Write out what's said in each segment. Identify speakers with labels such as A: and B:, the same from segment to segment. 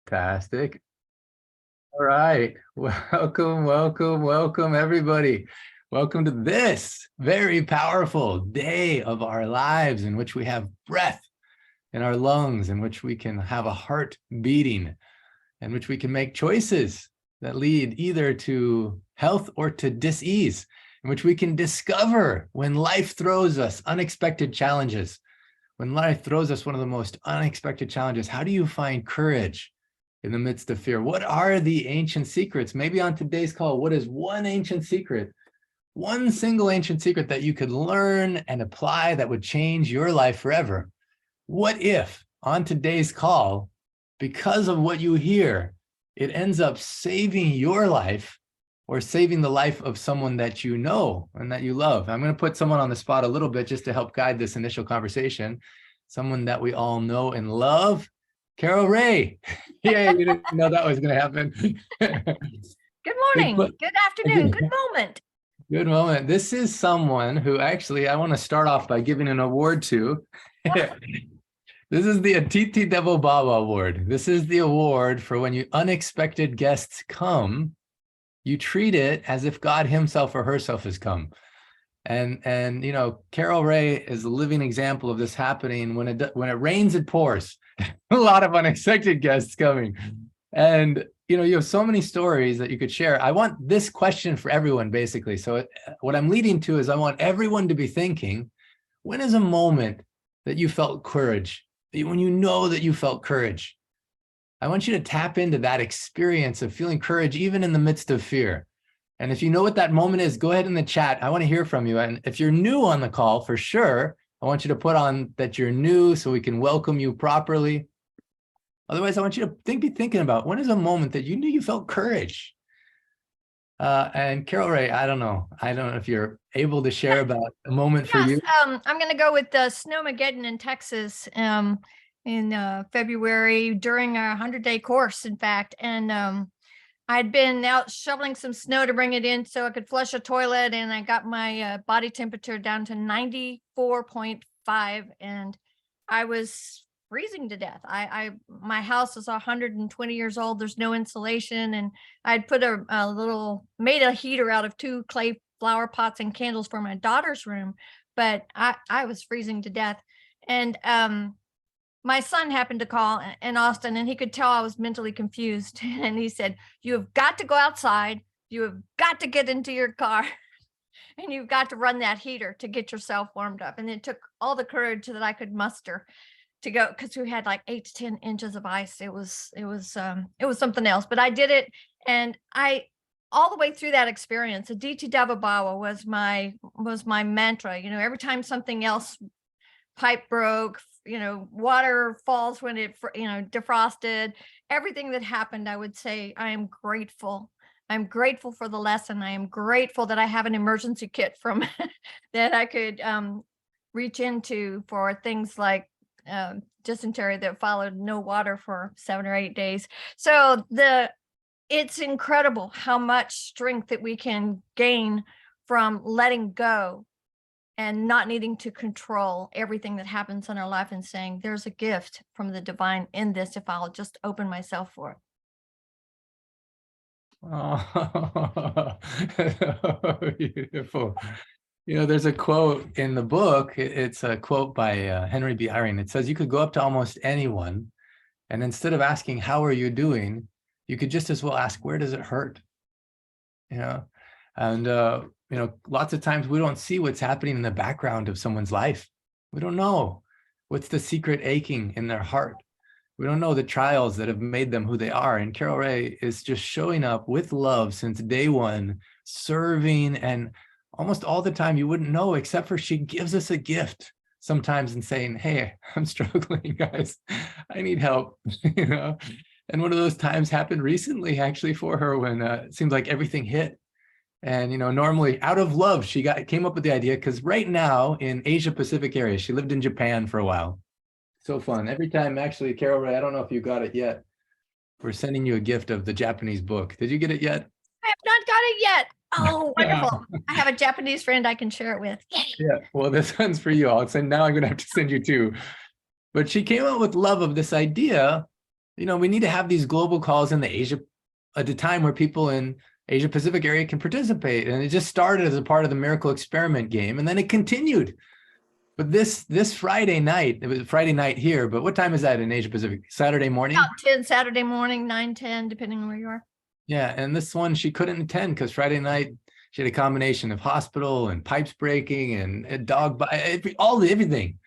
A: Fantastic. All right. Welcome, everybody. Welcome to this very powerful day of our lives in which we have breath in our lungs, in which we can have a heart beating, in which we can make choices that lead either to health or to dis-ease, in which we can discover when life throws us unexpected challenges. When life throws us one of the most unexpected challenges, how do you find courage in the midst of fear? What are the ancient secrets? Maybe on today's call, what is one ancient secret, one single ancient secret that you could learn and apply that would change your life forever? What if on today's call, because of what you hear, it ends up saving your life or saving the life of someone that you know and that you love? I'm going to put someone on the spot a little bit just to help guide this initial conversation. Someone that we all know and love, Carol Ray. Yeah, you didn't know that was going to happen.
B: Good morning, good afternoon, good moment.
A: Good moment. This is someone who actually I want to start off by giving an award to. This is the Atiti Devo Baba Award. This is the award for when unexpected guests come, you treat it as if God himself or herself has come. And you know, Carol Ray is a living example of this happening. When it rains, it pours. A lot of unexpected guests coming. And you know, you have so many stories that you could share. I want this question for everyone, basically. So what I'm leading to is I want everyone to be thinking, when is a moment that you felt courage? When you know that you felt courage? I want you to tap into that experience of feeling courage, even in the midst of fear. And if you know what that moment is, go ahead in the chat. I want to hear from you. And if you're new on the call, for sure, I want you to put on that you're new so we can welcome you properly. Otherwise, I want you to be thinking about, when is a moment that you knew you felt courage? And Carol Ray, I don't know if you're able to share about a moment for you.
B: I'm going to go with Snowmageddon in Texas in February during a 100-day course, in fact. And I'd been out shoveling some snow to bring it in so I could flush a toilet, and I got my body temperature down to 94.5, and I was freezing to death. My house is 120 years old. There's no insulation, and I'd put made a heater out of 2 clay flower pots and candles for my daughter's room, but I was freezing to death. And my son happened to call in Austin, and he could tell I was mentally confused. And he said, "You have got to go outside. You have got to get into your car, and you've got to run that heater to get yourself warmed up." And it took all the courage that I could muster to go, because we had like 8 to 10 inches of ice. It was something else, but I did it. And all the way through that experience, Aditi Davabawa was my mantra. You know, every time something else, pipe broke, you know, water falls when it, defrosted, everything that happened, I would say, I am grateful. I'm grateful for the lesson. I am grateful that I have an emergency kit from that I could reach into for things like dysentery that followed no water for 7 or 8 days. So it's incredible how much strength that we can gain from letting go and not needing to control everything that happens in our life, and saying there's a gift from the divine in this if I'll just open myself for it.
A: Oh, beautiful. You know, there's a quote in the book. It's a quote by Henry B. Eyring. It says, you could go up to almost anyone, and instead of asking, how are you doing, you could just as well ask, where does it hurt? You know, and you know, lots of times we don't see what's happening in the background of someone's life. We don't know what's the secret aching in their heart. We don't know the trials that have made them who they are. And Carol Ray is just showing up with love since day one, serving, and almost all the time you wouldn't know, except for she gives us a gift sometimes and saying, hey, I'm struggling, guys. I need help. You know, and one of those times happened recently, actually, for her, when it seems like everything hit. And, you know, normally out of love, she came up with the idea, because right now in Asia Pacific area, she lived in Japan for a while. So fun. Every time, actually, Carol Ray, I don't know if you got it yet. We're sending you a gift of the Japanese book. Did you get it yet?
B: I have not got it yet. Oh, wonderful. I have a Japanese friend I can share it with. Yay.
A: Yeah, well, this one's for you. Now I'm going to have to send you 2. But she came up with love of this idea we need to have these global calls in the Asia at a time where people in Asia Pacific area can participate. And it just started as a part of the Miracle Experiment game, and then it continued. But this Friday night, it was Friday night here, but what time is that in Asia Pacific? Saturday morning?
B: About 10 Saturday morning, 9, 10, depending on where you are.
A: Yeah, and this one she couldn't attend because Friday night she had a combination of hospital and pipes breaking and a dog bite, everything.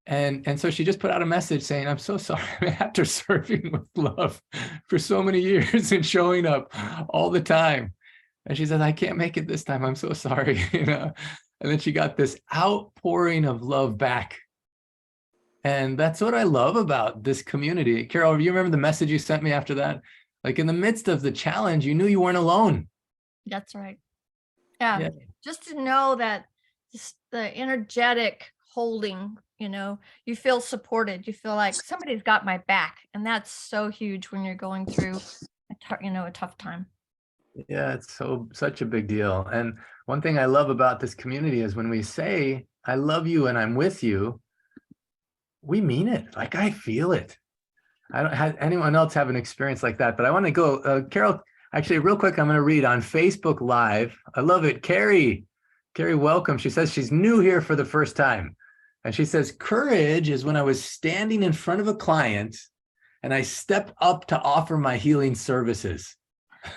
A: And so she just put out a message saying, I'm so sorry after serving with love for so many years and showing up all the time. And she says, I can't make it this time. I'm so sorry. And then she got this outpouring of love back. And that's what I love about this community. Carol, you remember the message you sent me after that? Like in the midst of the challenge, you knew you weren't alone.
B: That's right. Yeah. Just to know that the energetic holding, you feel supported. You feel like somebody's got my back. And that's so huge when you're going through a tough time.
A: Yeah, it's such a big deal. And one thing I love about this community is when we say, I love you and I'm with you, we mean it. Like I feel it. I don't have anyone else have an experience like that, but I want to go, Carol, actually real quick, I'm going to read on Facebook Live. I love it. Carrie, welcome. She says she's new here for the first time. And she says, courage is when I was standing in front of a client and I step up to offer my healing services.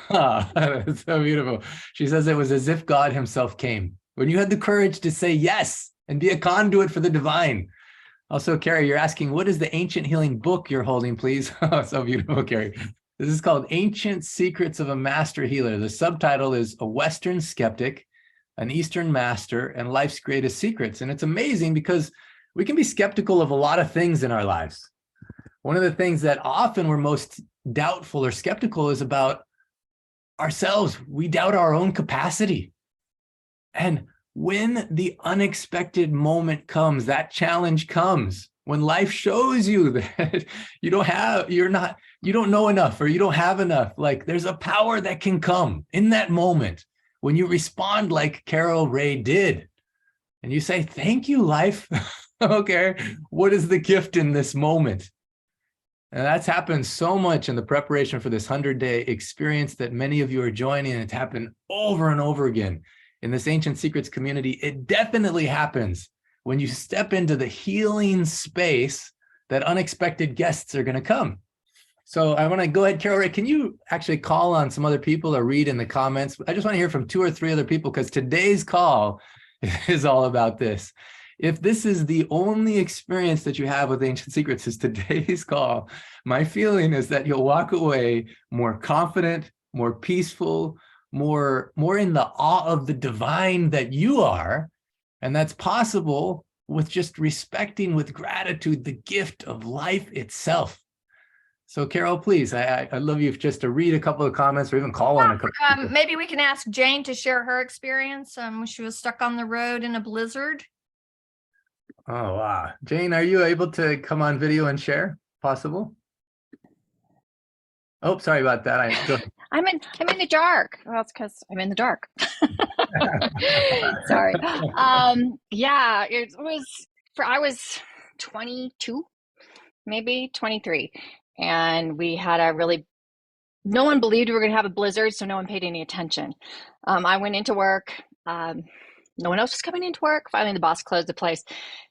A: That's so beautiful. She says it was as if God himself came. When you had the courage to say yes and be a conduit for the divine. Also, Carrie, you're asking, what is the ancient healing book you're holding, please? So beautiful, Carrie. This is called Ancient Secrets of a Master Healer. The subtitle is A Western Skeptic, an Eastern Master, and Life's Greatest Secrets. And it's amazing because we can be skeptical of a lot of things in our lives. One of the things that often we're most doubtful or skeptical is about ourselves. We doubt our own capacity. And when the unexpected moment comes, that challenge comes, when life shows you that you don't know enough or you don't have enough, like there's a power that can come in that moment when you respond like Carol Ray did. And you say, thank you, life. Okay, what is the gift in this moment? And that's happened so much in the preparation for this 100-day experience that many of you are joining. It's happened over and over again in this Ancient Secrets community. It definitely happens when you step into the healing space that unexpected guests are going to come. So I want to go ahead, Carol Ray, can you actually call on some other people or read in the comments? I just want to hear from 2 or 3 other people because today's call is all about this. If this is the only experience that you have with Ancient Secrets is today's call, my feeling is that you'll walk away more confident, more peaceful, more in the awe of the divine that you are. And that's possible with just respecting with gratitude the gift of life itself. So Carol, please, I'd love you just to read a couple of comments or even call on a couple.
B: Maybe we can ask Jane to share her experience when she was stuck on the road in a blizzard.
A: Oh, wow. Jane, are you able to come on video and share? Possible? Oh, sorry about that.
C: I'm in the dark. Well, it's because I'm in the dark. Sorry. Yeah, I was 22, maybe 23. And we had no one believed we were going to have a blizzard, so no one paid any attention. I went into work. No one else was coming into work. Finally, the boss closed the place.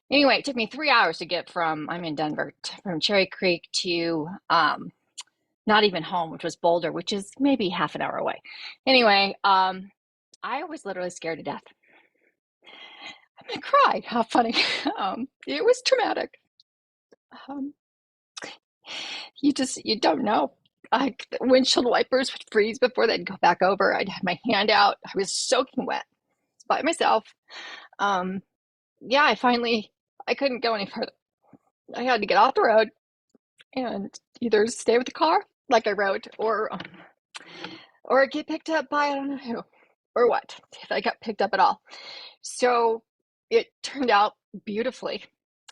C: Anyway, it took me 3 hours to get from Denver, from Cherry Creek to not even home, which was Boulder, which is maybe half an hour away. Anyway, I was literally scared to death. I'm gonna cry. How funny. It was traumatic. You don't know. The windshield wipers would freeze before they'd go back over. I'd have my hand out. I was soaking wet. By myself. Yeah, I couldn't go any further. I had to get off the road and either stay with the car, like I wrote, or get picked up by I don't know who or what, if I got picked up at all. So it turned out beautifully.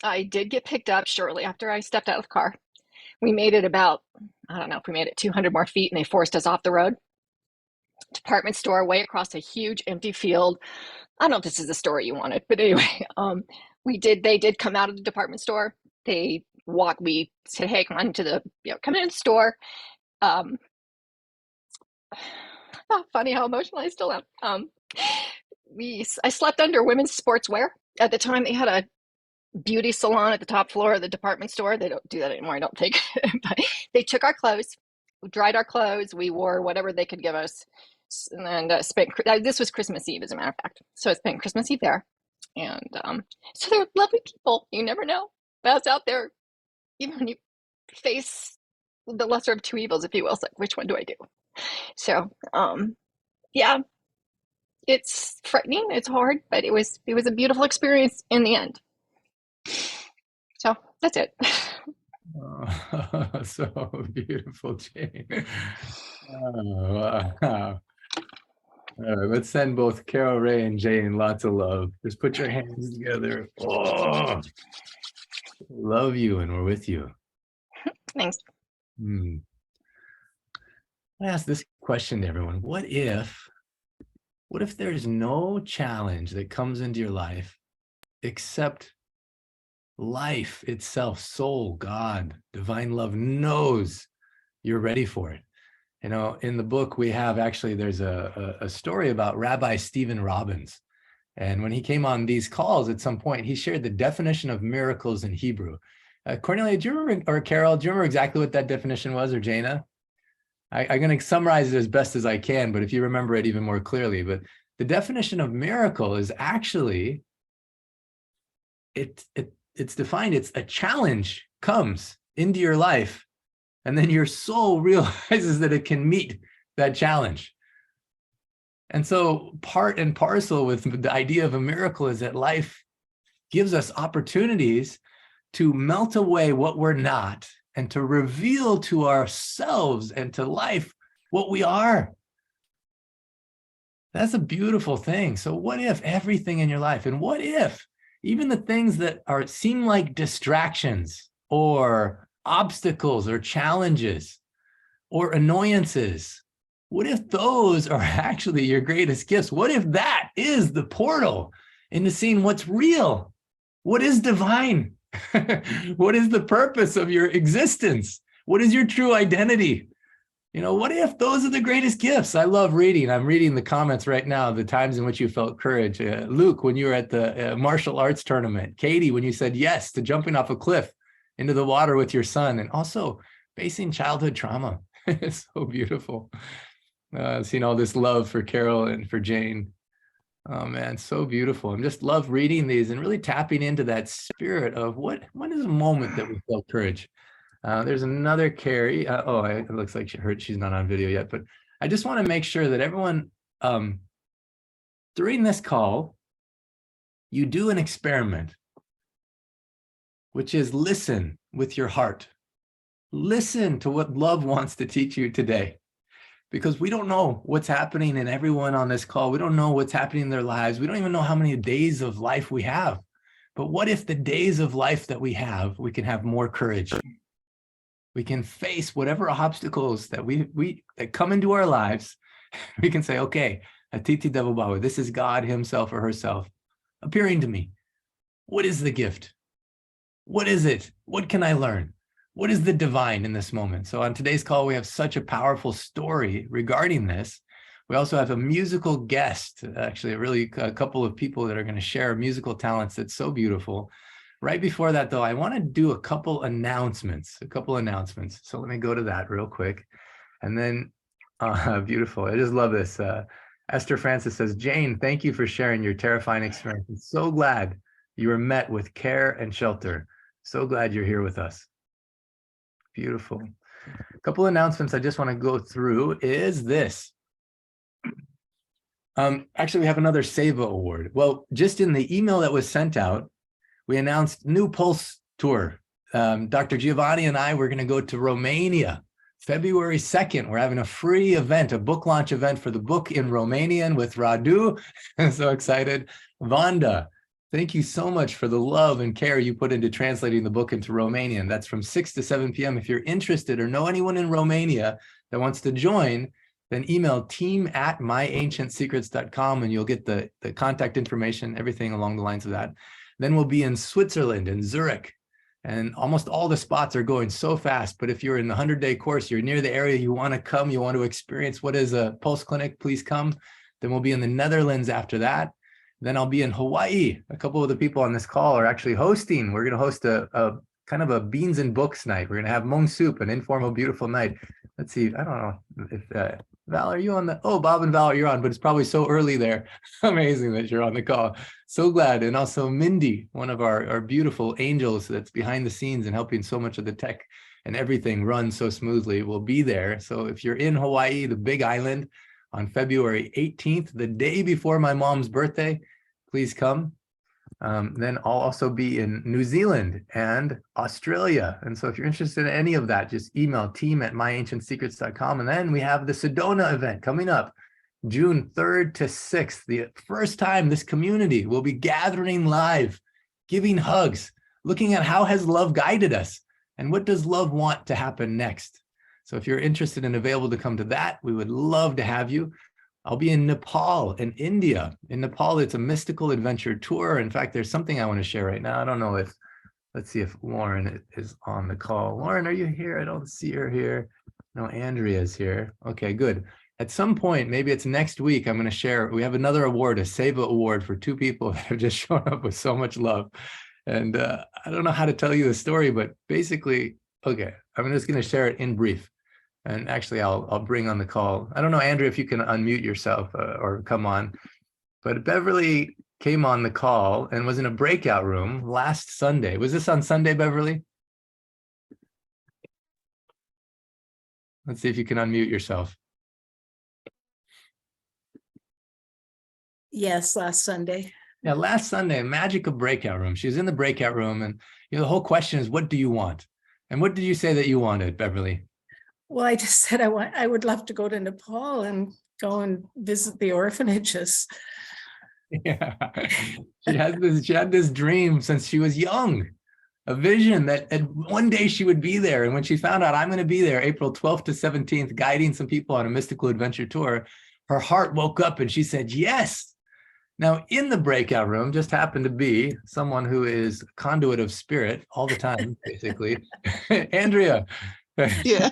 C: I did get picked up shortly after I stepped out of the car. We made it about, I don't know if we made it 200 more feet, and they forced us off the road. Department store way across a huge empty field. I don't know if this is the story you wanted, but anyway, they did come out of the department store. They we said, hey, come on to the, come in the store. Funny how emotional I still am. I slept under women's sportswear. At the time, they had a beauty salon at the top floor of the department store. They don't do that anymore, I don't think. But they took our clothes, we dried our clothes, we wore whatever they could give us, and spent. This was Christmas Eve, as a matter of fact. So I spent Christmas Eve there, and so they're lovely people. You never know what's out there, even when you face the lesser of two evils, if you will. It's like, which one do I do? So, yeah, it's frightening. It's hard, but it was a beautiful experience in the end. So that's it.
A: Oh, so beautiful, Jane. Oh, wow. All right, let's send both Carol Ray and Jane lots of love. Just put your hands together. Oh, love you, and we're with you.
C: Thanks.
A: I ask this question to everyone. What if there's no challenge that comes into your life except life itself, soul, God, divine love knows you're ready for it? You know, in the book we have, actually, there's a story about Rabbi Stephen Robbins. And when he came on these calls at some point, he shared the definition of miracles in Hebrew. Cornelia, do you remember, or Carol, do you remember exactly what that definition was, or Jana? I'm going to summarize it as best as I can, but if you remember it even more clearly. But the definition of miracle is actually, it's defined, it's a challenge comes into your life, and then your soul realizes that it can meet that challenge. And so part and parcel with the idea of a miracle is that life gives us opportunities to melt away what we're not and to reveal to ourselves and to life what we are. That's a beautiful thing. So what if everything in your life, and what if even the things that seem like distractions or obstacles or challenges or annoyances, what if those are actually your greatest gifts? What if that is the portal into seeing what's real? What is divine? What is the purpose of your existence? What is your true identity? You know, what if those are the greatest gifts? I love reading. I'm reading the comments right now, the times in which you felt courage. Luke, when you were at the martial arts tournament. Katie, when you said yes to jumping off a cliff into the water with your son, and also facing childhood trauma. It's so beautiful. Seeing all this love for Carol and for Jane. Oh man, so beautiful. I just love reading these and really tapping into that spirit of when is a moment that we felt courage. There's another Carrie. It looks like she's not on video yet, but I just want to make sure that everyone, during this call, you do an experiment, which is listen with your heart. Listen to what love wants to teach you today. Because we don't know what's happening in everyone on this call. We don't know what's happening in their lives. We don't even know how many days of life we have. But what if the days of life that we have, we can have more courage? We can face whatever obstacles that that come into our lives. We can say, okay, Atiti Devo Bhava, this is God himself or herself appearing to me. What is the gift? What is it? What can I learn? What is the divine in this moment? So on today's call, we have such a powerful story regarding this. We also have a musical guest, actually a couple of people that are going to share musical talents that's so beautiful. Right before that, though, I want to do a couple announcements. So let me go to that real quick. And then, beautiful. I just love this. Esther Francis says, Jane, thank you for sharing your terrifying experience. I'm so glad you were met with care and shelter. So glad you're here with us. Beautiful. A couple announcements I just want to go through is this. Actually, we have another SEVA award. Well, just in the email that was sent out, we announced new Pulse tour. Dr. Giovanni and I, we're going to go to Romania, February 2nd. We're having a free event, a book launch event for the book in Romanian with Radu. I'm so excited. Vanda, thank you so much for the love and care you put into translating the book into Romanian. That's from 6 to 7 p.m. If you're interested or know anyone in Romania that wants to join, then email team@myancientsecrets.com and you'll get the contact information, everything along the lines of that. Then we'll be in Switzerland, in Zurich, And almost all the spots are going so fast. But if you're in the 100-day course, you're near the area, you want to come, you want to experience what is a pulse clinic, please come. Then we'll be in the Netherlands after that. Then I'll be in Hawaii. A couple of the people on this call are actually hosting. We're going to host a kind of a beans and books night. We're going to have Hmong soup, an informal, beautiful night. Let's see. I don't know if Val, are you on the? Oh, Bob and Val, you're on, but it's probably so early there. Amazing that you're on the call. So glad. And also Mindy, one of our beautiful angels that's behind the scenes and helping so much of the tech and everything run so smoothly, will be there. So if you're in Hawaii, the Big Island, on February 18th, the day before my mom's birthday, please come. Then I'll also be in New Zealand and Australia. And so if you're interested in any of that, just email team@myancientsecrets.com. And then we have the Sedona event coming up, June 3rd to 6th, the first time this community will be gathering live, giving hugs, looking at how has love guided us and what does love want to happen next. So if you're interested and available to come to that, we would love to have you. I'll be in Nepal and India. In Nepal, it's a mystical adventure tour. In fact, there's something I want to share right now. I don't know if, let's see if Lauren is on the call. Lauren, are you here? I don't see her here. No, Andrea is here. Okay, good. At some point, maybe it's next week, I'm going to share, we have another award, a SEHAVI award for 2 people that have just shown up with so much love. And I don't know how to tell you the story, but basically, okay, I'm just going to share it in brief. And actually, I'll bring on the call. I don't know, Andrea, if you can unmute yourself or come on. But Beverly came on the call and was in a breakout room last Sunday. Was this on Sunday, Beverly? Let's see if you can unmute yourself.
D: Yes, last Sunday.
A: Yeah, last Sunday, magic of breakout room. She was in the breakout room, and the whole question is, what do you want? And what did you say that you wanted, Beverly?
D: Well, I just said I would love to go to Nepal and go and visit the orphanages.
A: Yeah, she had this dream since she was young, a vision that one day she would be there. And when she found out I'm going to be there April 12th to 17th, guiding some people on a mystical adventure tour, her heart woke up and she said, yes. Now, in the breakout room just happened to be someone who is a conduit of spirit all the time, basically. Andrea.
E: Yeah.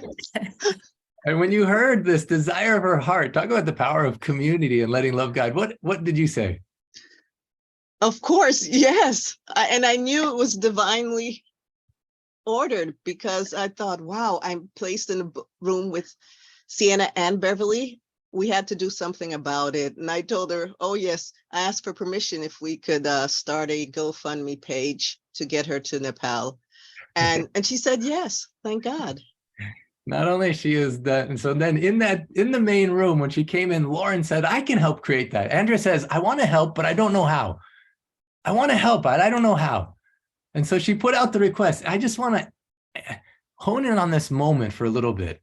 A: And when you heard this desire of her heart, talk about the power of community and letting love guide. What did you say?
E: Of course, yes. And I knew it was divinely ordered because I thought, wow, I'm placed in a room with Sienna and Beverly. We had to do something about it. And I told her, oh, yes, I asked for permission if we could start a GoFundMe page to get her to Nepal. And she said, yes, thank God.
A: Not only she is that, and so then in the main room, when she came in, Lauren said, I can help create that. Andrea says, I want to help, but I don't know how. I want to help, but I don't know how. And so she put out the request. I just want to hone in on this moment for a little bit,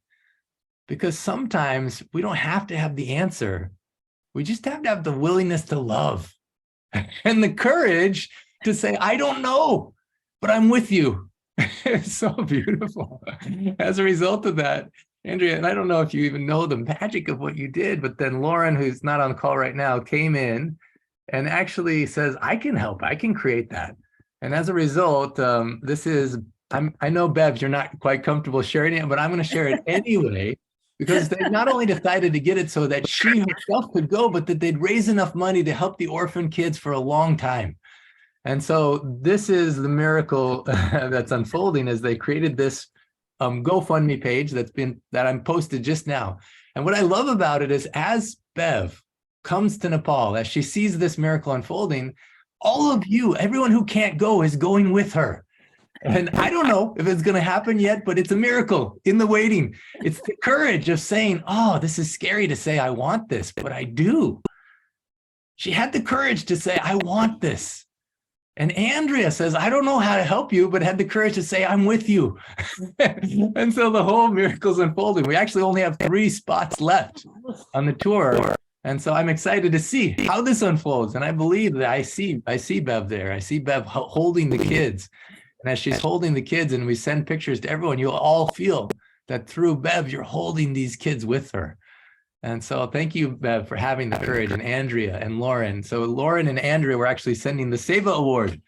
A: because sometimes we don't have to have the answer. We just have to have the willingness to love and the courage to say, I don't know, but I'm with you. It's so beautiful. As a result of that, Andrea, and I don't know if you even know the magic of what you did, but then Lauren, who's not on call right now, came in and actually says, I can help, I can create that. And as a result, I know, Bev, you're not quite comfortable sharing it, but I'm going to share it anyway, because they not only decided to get it so that she herself could go, but that they'd raise enough money to help the orphan kids for a long time. And so this is the miracle that's unfolding as they created this GoFundMe page that I'm posted just now. And what I love about it is, as Bev comes to Nepal, as she sees this miracle unfolding, all of you, everyone who can't go, is going with her. And I don't know if it's going to happen yet, but it's a miracle in the waiting. It's the courage of saying, oh, this is scary to say I want this, but I do. She had the courage to say, I want this. And Andrea says, I don't know how to help you, but had the courage to say, I'm with you. And so the whole miracle's unfolding. We actually only have 3 spots left on the tour. And so I'm excited to see how this unfolds. And I believe that I see Bev there. I see Bev holding the kids. And as she's holding the kids and we send pictures to everyone, you'll all feel that through Bev, you're holding these kids with her. And so thank you, Bev, for having the courage, and Andrea and Lauren. So Lauren and Andrea were actually sending the SEHAVI award.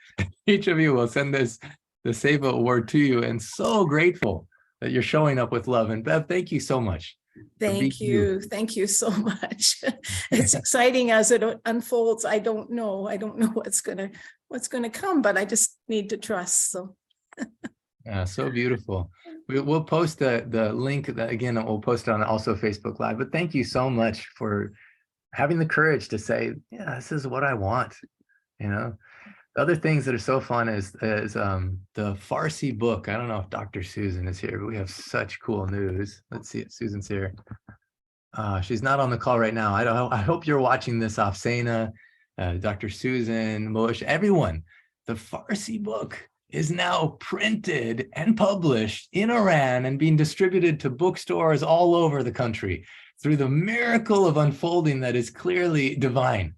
A: Each of you will send this the SEHAVI Award to you, and so grateful that you're showing up with love. And Bev, thank you so much.
D: Thank you. Thank you so much. It's exciting as it unfolds. I don't know what's gonna come, but I just need to trust. So
A: Yeah, so beautiful. We'll post the link that, again, we'll post it on also Facebook Live. But thank you so much for having the courage to say, yeah, this is what I want. You know, the other things that are so fun is the Farsi book. I don't know if Dr. Susan is here, but we have such cool news. Let's see if Susan's here. She's not on the call right now. I hope you're watching this off Sana, Dr. Susan, Moish, everyone. The Farsi book is now printed and published in Iran and being distributed to bookstores all over the country through the miracle of unfolding that is clearly divine.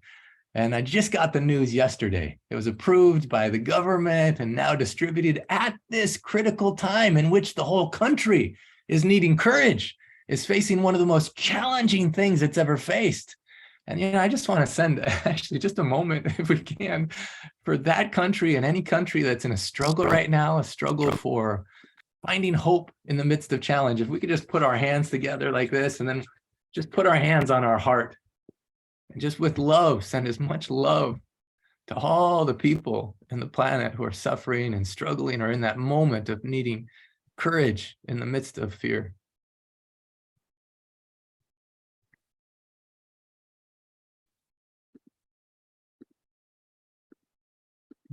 A: And I just got the news yesterday. It was approved by the government and now distributed at this critical time in which the whole country is needing courage, is facing one of the most challenging things it's ever faced. And, you know, I just want to send actually just a moment, if we can, for that country and any country that's in a struggle right now, a struggle for finding hope in the midst of challenge. If we could just put our hands together like this and then just put our hands on our heart and just with love, send as much love to all the people in the planet who are suffering and struggling or in that moment of needing courage in the midst of fear.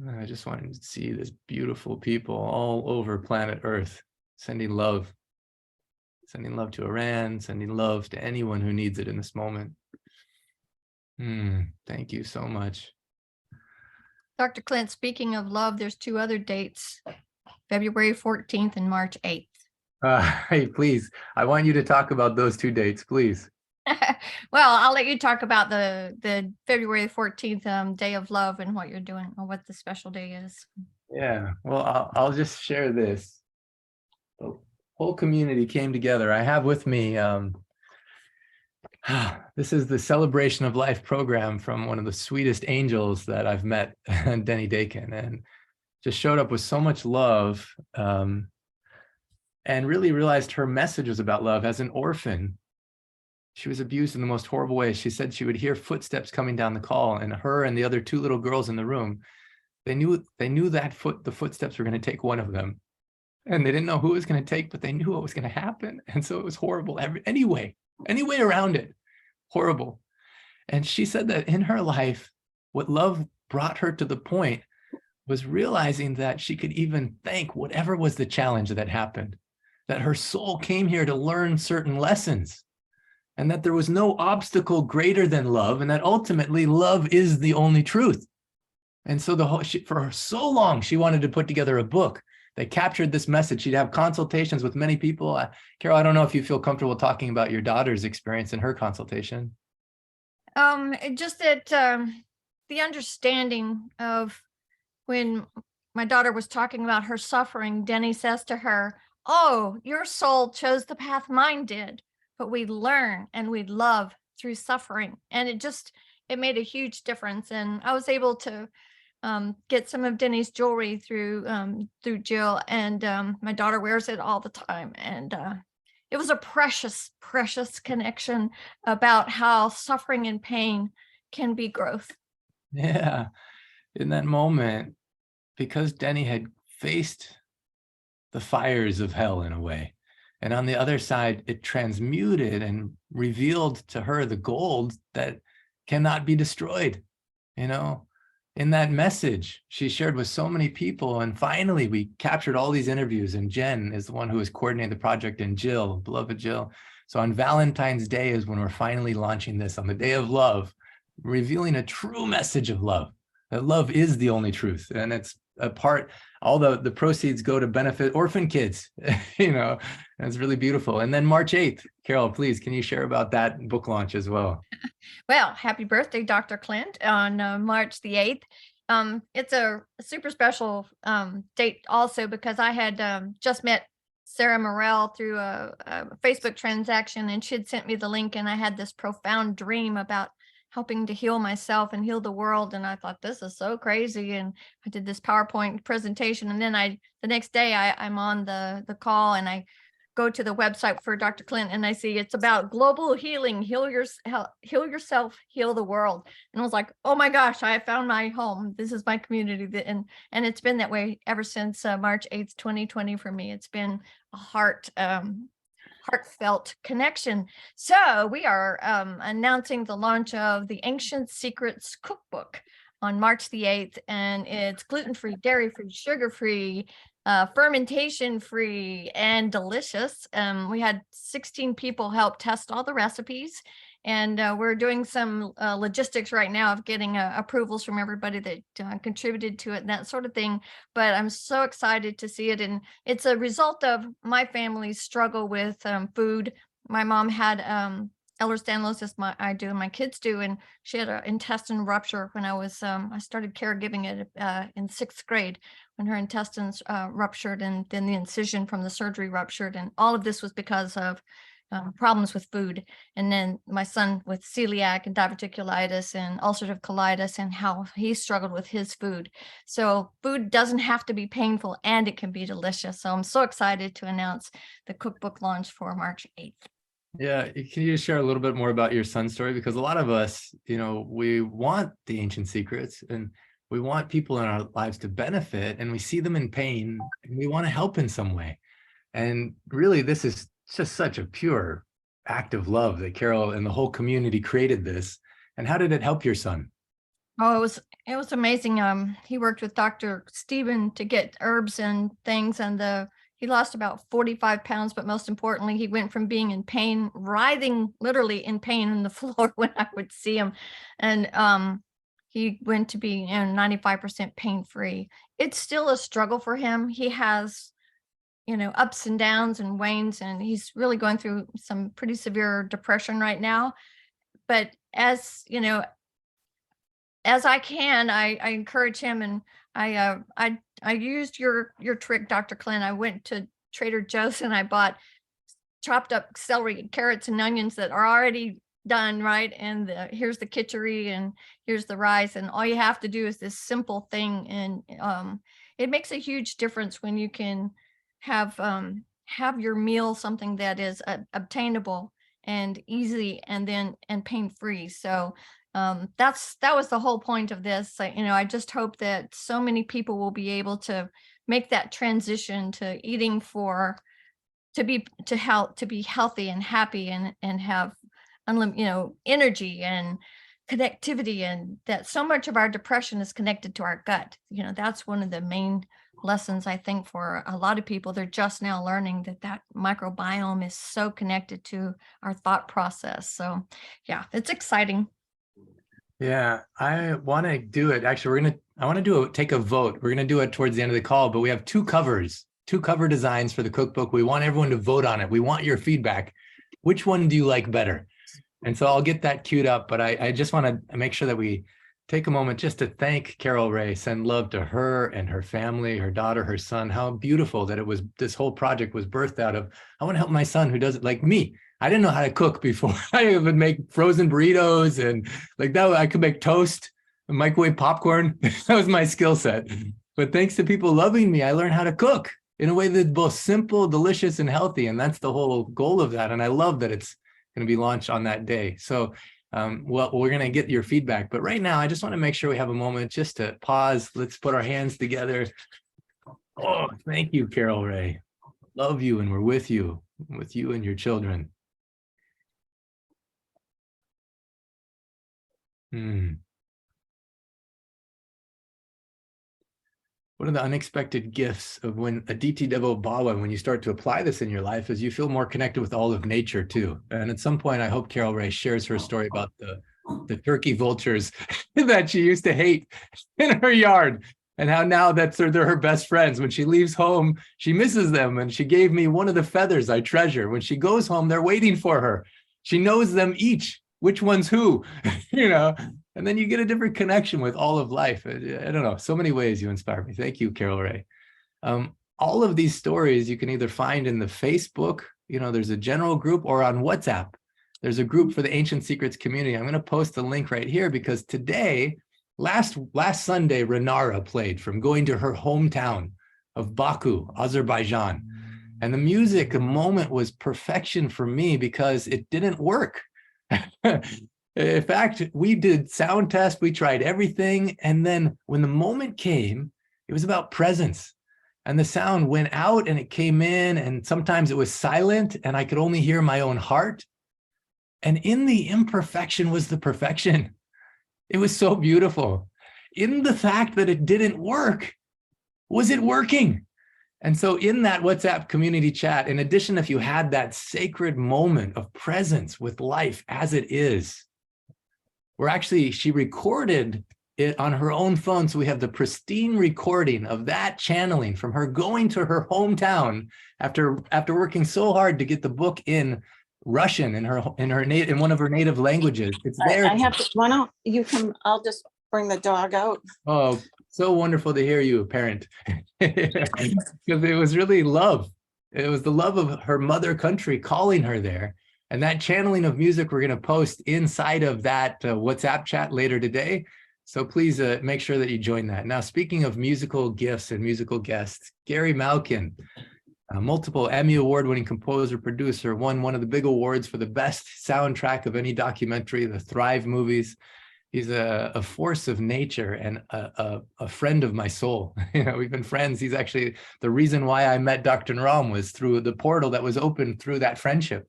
A: I just wanted to see this beautiful people all over planet Earth, sending love to Iran, sending love to anyone who needs it in this moment. Thank you so much.
B: Dr. Clint, speaking of love, there's two other dates, February 14th and March 8th.
A: Hey, please, I want you to talk about those two dates, please.
B: Well, I'll let you talk about the February 14th Day of Love and what you're doing or what the special day is.
A: Yeah, well, I'll just share this. The whole community came together. I have with me, this is the Celebration of Life program from one of the sweetest angels that I've met, Denny Dakin, and just showed up with so much love and really realized her message was about love. As an orphan, she was abused in the most horrible way. She said she would hear footsteps coming down the call, and her and the other two little girls in the room, they knew that the footsteps were going to take one of them. And they didn't know who it was going to take, but they knew what was going to happen. And so it was horrible. Any way around it, horrible. And she said that in her life, what love brought her to the point was realizing that she could even thank whatever was the challenge that happened, that her soul came here to learn certain lessons, and that there was no obstacle greater than love, and that ultimately love is the only truth. And so for so long, she wanted to put together a book that captured this message. She'd have consultations with many people. Carol, I don't know if you feel comfortable talking about your daughter's experience in her consultation.
B: Just that the understanding of when my daughter was talking about her suffering, Denny says to her, "Oh, your soul chose the path mine did, but we learn and we love through suffering." And it made a huge difference. And I was able to get some of Denny's jewelry through Jill, and my daughter wears it all the time. And it was a precious, precious connection about how suffering and pain can be growth.
A: Yeah, in that moment, because Denny had faced the fires of hell in a way, and on the other side, it transmuted and revealed to her the gold that cannot be destroyed, you know? In that message she shared with so many people. And finally, we captured all these interviews, and Jeanne is the one who has coordinated the project, and Jill, beloved Jill. So on Valentine's Day is when we're finally launching this, on the Day of Love, revealing a true message of love, that love is the only truth. And it's a part, all the proceeds go to benefit orphan kids, you know, and it's really beautiful. And then March 8th, Carol, please, can you share about that book launch as well?
B: Well, happy birthday, Dr. Clint, on March the 8th. It's a super special date also because I had just met Sarah Morell through a Facebook transaction, and she had sent me the link, and I had this profound dream about helping to heal myself and heal the world. And I thought, this is so crazy. And I did this PowerPoint presentation. And then the next day I'm on the call, and I go to the website for Dr. Clint, and I see it's about global healing, heal yourself, heal the world. And I was like, oh my gosh, I found my home. This is my community. And it's been that way ever since March 8th, 2020 for me. It's been a heartfelt connection. So we are announcing the launch of the Ancient Secrets Cookbook on March the 8th, and it's gluten-free, dairy-free, sugar-free, fermentation-free, and delicious. We had 16 people help test all the recipes, and we're doing some logistics right now of getting approvals from everybody that contributed to it and that sort of thing. But I'm so excited to see it, and it's a result of my family's struggle with food. My mom had Ehlers-Danlos, as I do and my kids do, and she had an intestine rupture when I started caregiving it in 6th grade, when her intestines ruptured, and then the incision from the surgery ruptured, and all of this was because of problems with food. And then my son with celiac and diverticulitis and ulcerative colitis, and how he struggled with his food. So food doesn't have to be painful, and it can be delicious. So I'm so excited to announce the cookbook launch for March 8th.
A: Yeah, can you share a little bit more about your son's story? Because a lot of us, we want the ancient secrets, and we want people in our lives to benefit, and we see them in pain, and we want to help in some way. And really, this is just such a pure act of love that Carol and the whole community created this. And how did it help your son?
B: Oh, it was amazing. He worked with Dr. Stephen to get herbs and things, and he lost about 45 pounds, but most importantly, he went from being in pain, writhing literally in pain on the floor when I would see him. And he went to be 95% pain-free. It's still a struggle for him. He has, ups and downs and wanes, and he's really going through some pretty severe depression right now. But as I can, I encourage him, and I used your trick, Dr. Clint. I went to Trader Joe's and I bought chopped up celery, carrots, and onions that are already done, right? And here's the kitchery, and here's the rice, and all you have to do is this simple thing, and it makes a huge difference when you can have your meal something that is obtainable and easy, and pain-free. So that was the whole point of this. I just hope that so many people will be able to make that transition to eating to be healthy and happy, and have energy and connectivity, and that so much of our depression is connected to our gut. That's one of the main lessons, I think, for a lot of people. They're just now learning that microbiome is so connected to our thought process. So yeah, it's exciting.
A: Yeah, I want to do it. Actually, I want to take a vote. We're going to do it towards the end of the call, but we have two cover designs for the cookbook. We want everyone to vote on it. We want your feedback. Which one do you like better? And so I'll get that queued up, but I just want to make sure that we take a moment just to thank Carol Ray, send love to her and her family, her daughter, her son. How beautiful that this whole project was birthed out of, I want to help my son who does it like me. I didn't know how to cook before. I would make frozen burritos and like that. I could make toast, microwave popcorn. That was my skill set. But thanks to people loving me, I learned how to cook in a way that's both simple, delicious, and healthy. And that's the whole goal of that. And I love that it's going to be launched on that day. So, well, we're going to get your feedback. But right now, I just want to make sure we have a moment just to pause. Let's put our hands together. Oh, thank you, Carol Ray. Love you, and we're with you and your children. One of the unexpected gifts of when a DT Devo Baba, when you start to apply this in your life, is you feel more connected with all of nature too. And at some point, I hope Carol Ray shares her story about the turkey vultures that she used to hate in her yard, and how now they're her best friends. When she leaves home, she misses them. And she gave me one of the feathers I treasure. When she goes home, they're waiting for her. She knows them each, which one's who, and then you get a different connection with all of life. I don't know, so many ways you inspire me. Thank you, Carol Ray. All of these stories you can either find in the Facebook, there's a general group, or on WhatsApp. there's a group for the Ancient Secrets community. I'm going to post a link right here because today, last Sunday, Renara played from going to her hometown of Baku, Azerbaijan. And the music, the moment was perfection for me because it didn't work. In fact, we did sound tests, we tried everything. And then when the moment came, it was about presence. And the sound went out and it came in, and sometimes it was silent and I could only hear my own heart. And in the imperfection was the perfection. It was so beautiful. In the fact that it didn't work, was it working? And so in that WhatsApp community chat, in addition, if you had that sacred moment of presence with life as it is, she recorded it on her own phone. So we have the pristine recording of that channeling from her going to her hometown after working so hard to get the book in Russian in one of her native langues. It's there.
E: I have to, why don't you come, I'll just bring the dog out.
A: Oh, so wonderful to hear you, parent. Because it was really love. It was the love of her mother country calling her there. And that channeling of music we're going to post inside of that WhatsApp chat later today. So please make sure that you join that. Now, speaking of musical gifts and musical guests, Gary Malkin, multiple Emmy Award-winning composer, producer, won one of the big awards for the best soundtrack of any documentary, the Thrive movies. He's a force of nature and a friend of my soul. You know, we've been friends. He's actually the reason why I met Dr. Naram was through the portal that was opened through that friendship.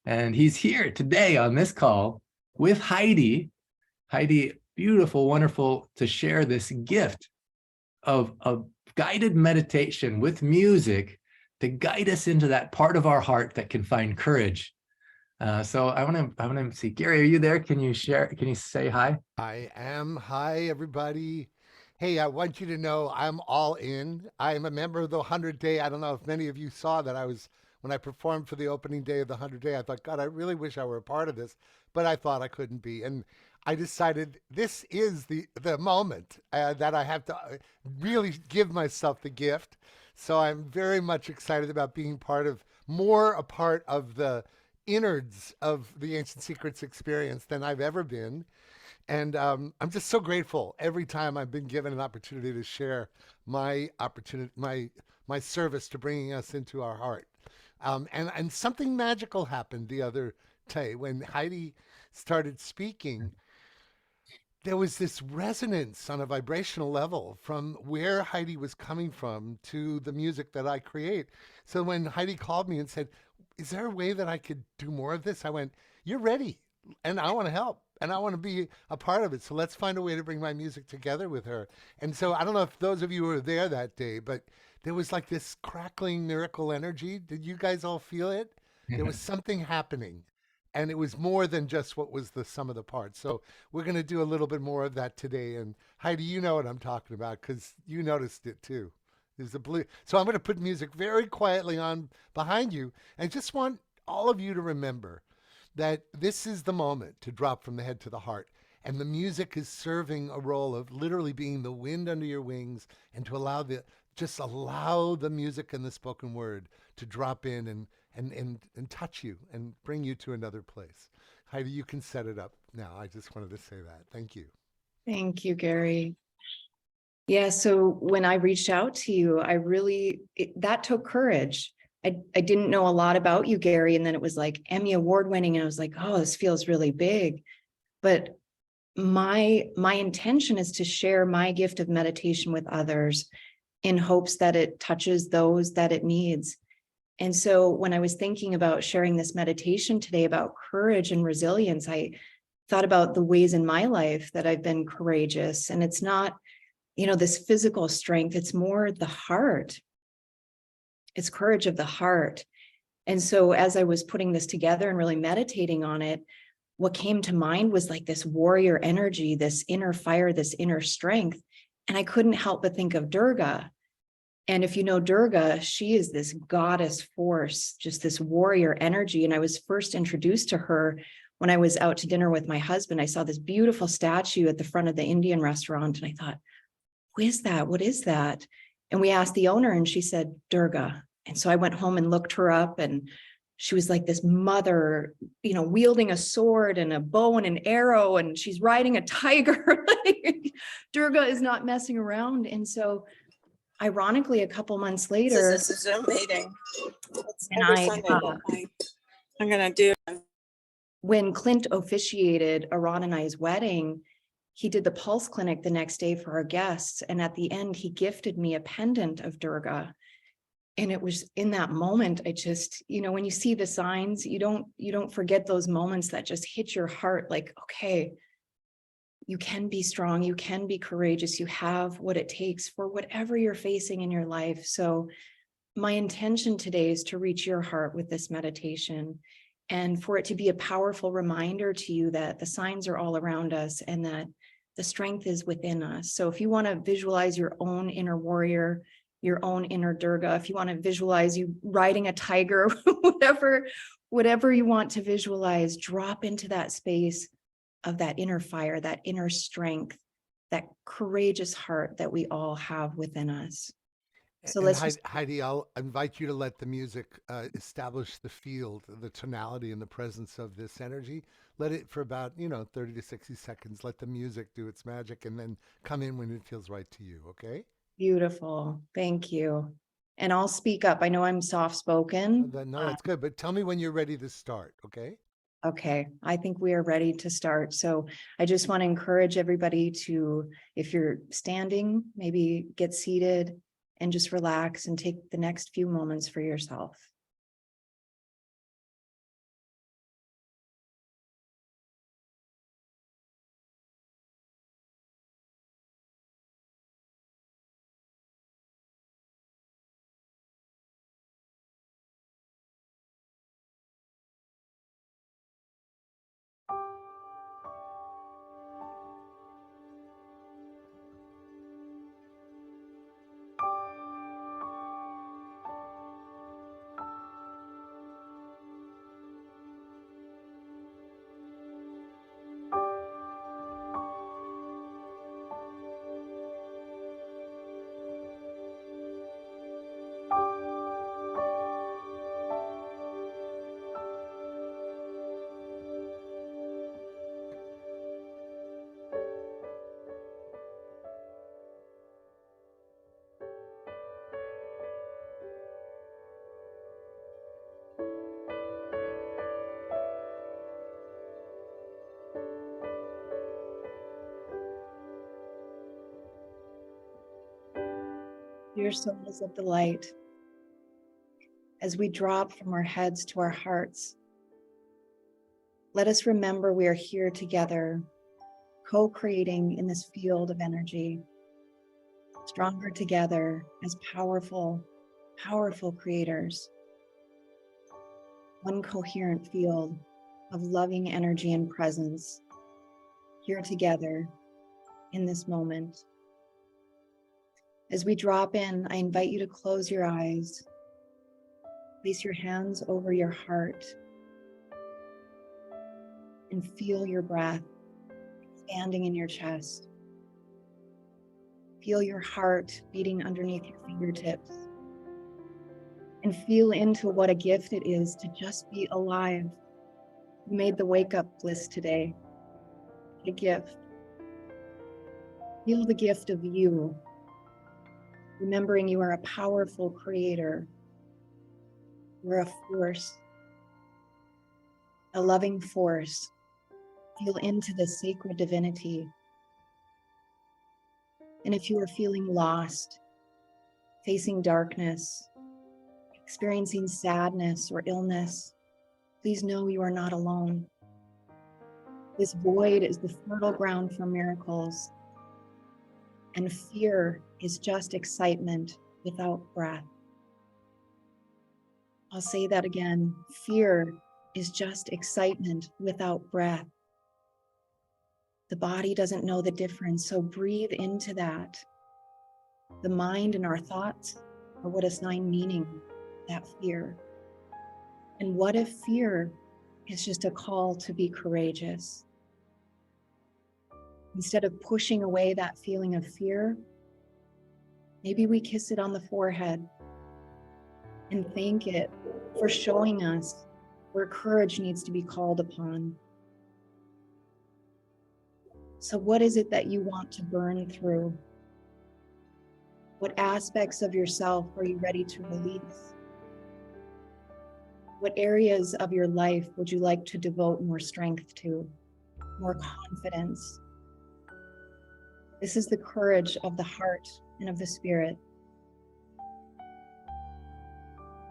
A: And he's here today on this call with Heidi. Heidi, beautiful, wonderful to share this gift of guided meditation with music to guide us into that part of our heart that can find courage. So I want to see, Gary, are you there? Can you share? Can you say hi?
F: I am. Hi, everybody. Hey, I want you to know I'm all in. I am a member of the 100 Day. I don't know if many of you saw that when I performed for the opening day of the 100 Day, I thought, God, I really wish I were a part of this, but I thought I couldn't be. And I decided this is the moment that I have to really give myself the gift. So I'm very much excited about being a part of the innards of the Ancient Secrets experience than I've ever been. And I'm just so grateful every time I've been given an opportunity to share my service to bringing us into our heart. And something magical happened the other day when Heidi started speaking. There was this resonance on a vibrational level from where Heidi was coming from to the music that I create. So when Heidi called me and said, is there a way that I could do more of this? I went, you're ready. And I want to help. And I want to be a part of it. So let's find a way to bring my music together with her. And so I don't know if those of you were there that day, but there was like this crackling miracle energy. Did you guys all feel it? There was something happening. And it was more than just what was the sum of the parts. So we're going to do a little bit more of that today. And Heidi, you know what I'm talking about because you noticed it too. There's a blue. So I'm going to put music very quietly on behind you and just want all of you to remember that this is the moment to drop from the head to the heart. And the music is serving a role of literally being the wind under your wings and to just allow the music and the spoken word to drop in and touch you and bring you to another place. Heidi, you can set it up now. I just wanted to say that. Thank you.
D: Thank you, Gary. Yeah, so when I reached out to you, that took courage. I didn't know a lot about you, Gary, and then it was like Emmy Award winning, and I was like, oh, this feels really big. But my intention is to share my gift of meditation with others in hopes that it touches those that it needs. And so when I was thinking about sharing this meditation today about courage and resilience, I thought about the ways in my life that I've been courageous. And it's not, this physical strength, it's more the heart. It's courage of the heart. And so as I was putting this together and really meditating on it, what came to mind was like this warrior energy, this inner fire, this inner strength. And I couldn't help but think of Durga. And if you know Durga, she is this goddess force, just this warrior energy. And I was first introduced to her when I was out to dinner with my husband. I saw this beautiful statue at the front of the Indian restaurant. And I thought, who is that? What is that? And we asked the owner and she said, Durga. And so I went home and looked her up, and she was like this mother, you know, wielding a sword and a bow and an arrow, and she's riding a tiger. Like, Durga is not messing around. And so ironically, a couple months later,
G: This is a Zoom meeting. It's
D: And
G: every
D: I,
G: Sunday, but I'm gonna do.
D: when Clint officiated Aran and I's wedding, he did the pulse clinic the next day for our guests. And at the end, he gifted me a pendant of Durga. And it was in that moment, I just, you know, when you see the signs, you don't forget those moments that just hit your heart like, okay, you can be strong, you can be courageous, you have what it takes for whatever you're facing in your life. So my intention today is to reach your heart with this meditation, and for it to be a powerful reminder to you that the signs are all around us and that the strength is within us. So if you want to visualize your own inner warrior, your own inner Durga, if you want to visualize you riding a tiger, whatever you want to visualize, drop into that space of that inner fire, that inner strength, that courageous heart that we all have within us. So
F: And
D: let's just,
F: Heidi, I'll invite you to let the music establish the field, the tonality and the presence of this energy. Let it for about, 30 to 60 seconds. Let the music do its magic and then come in when it feels right to you. Okay?
D: beautiful. Thank you. And I'll speak up. I know I'm soft-spoken.
F: No, that's good. But tell me when you're ready to start. Okay?
D: Okay, I think we are ready to start. So I just want to encourage everybody to, if you're standing, maybe get seated and just relax and take the next few moments for yourself. Dear souls of the light, as we drop from our heads to our hearts, let us remember we are here together, co-creating in this field of energy, stronger together as powerful, powerful creators. One coherent field of loving energy and presence, here together in this moment. As we drop in, I invite you to close your eyes, place your hands over your heart, and feel your breath expanding in your chest. Feel your heart beating underneath your fingertips, and feel into what a gift it is to just be alive. You made the wake-up list today. A gift. Feel the gift of you. Remembering you are a powerful creator. You're a force, a loving force. Feel into the sacred divinity. And if you are feeling lost, facing darkness, experiencing sadness or illness, please know you are not alone. This void is the fertile ground for miracles. And fear is just excitement without breath. I'll say that again. Fear is just excitement without breath. The body doesn't know the difference, so breathe into that. The mind and our thoughts are what assign meaning, that fear. And what if fear is just a call to be courageous? Instead of pushing away that feeling of fear, maybe we kiss it on the forehead and thank it for showing us where courage needs to be called upon. So what is it that you want to burn through? What aspects of yourself are you ready to release? What areas of your life would you like to devote more strength to, more confidence? This is the courage of the heart and of the spirit.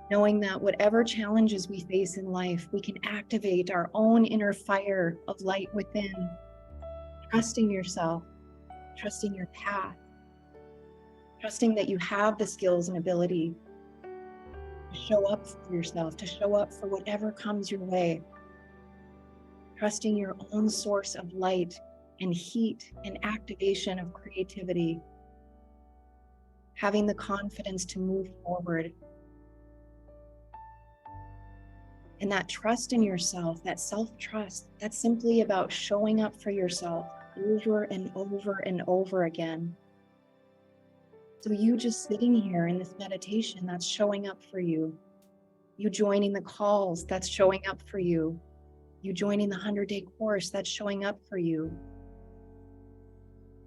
D: Knowing that whatever challenges we face in life, we can activate our own inner fire of light within, trusting yourself, trusting your path, trusting that you have the skills and ability to show up for yourself, to show up for whatever comes your way, trusting your own source of light and heat and activation of creativity, having the confidence to move forward. And that trust in yourself, that self-trust, that's simply about showing up for yourself over and over and over again. So you just sitting here in this meditation, that's showing up for you. You joining the calls, that's showing up for you. You joining the 100-day course, that's showing up for you.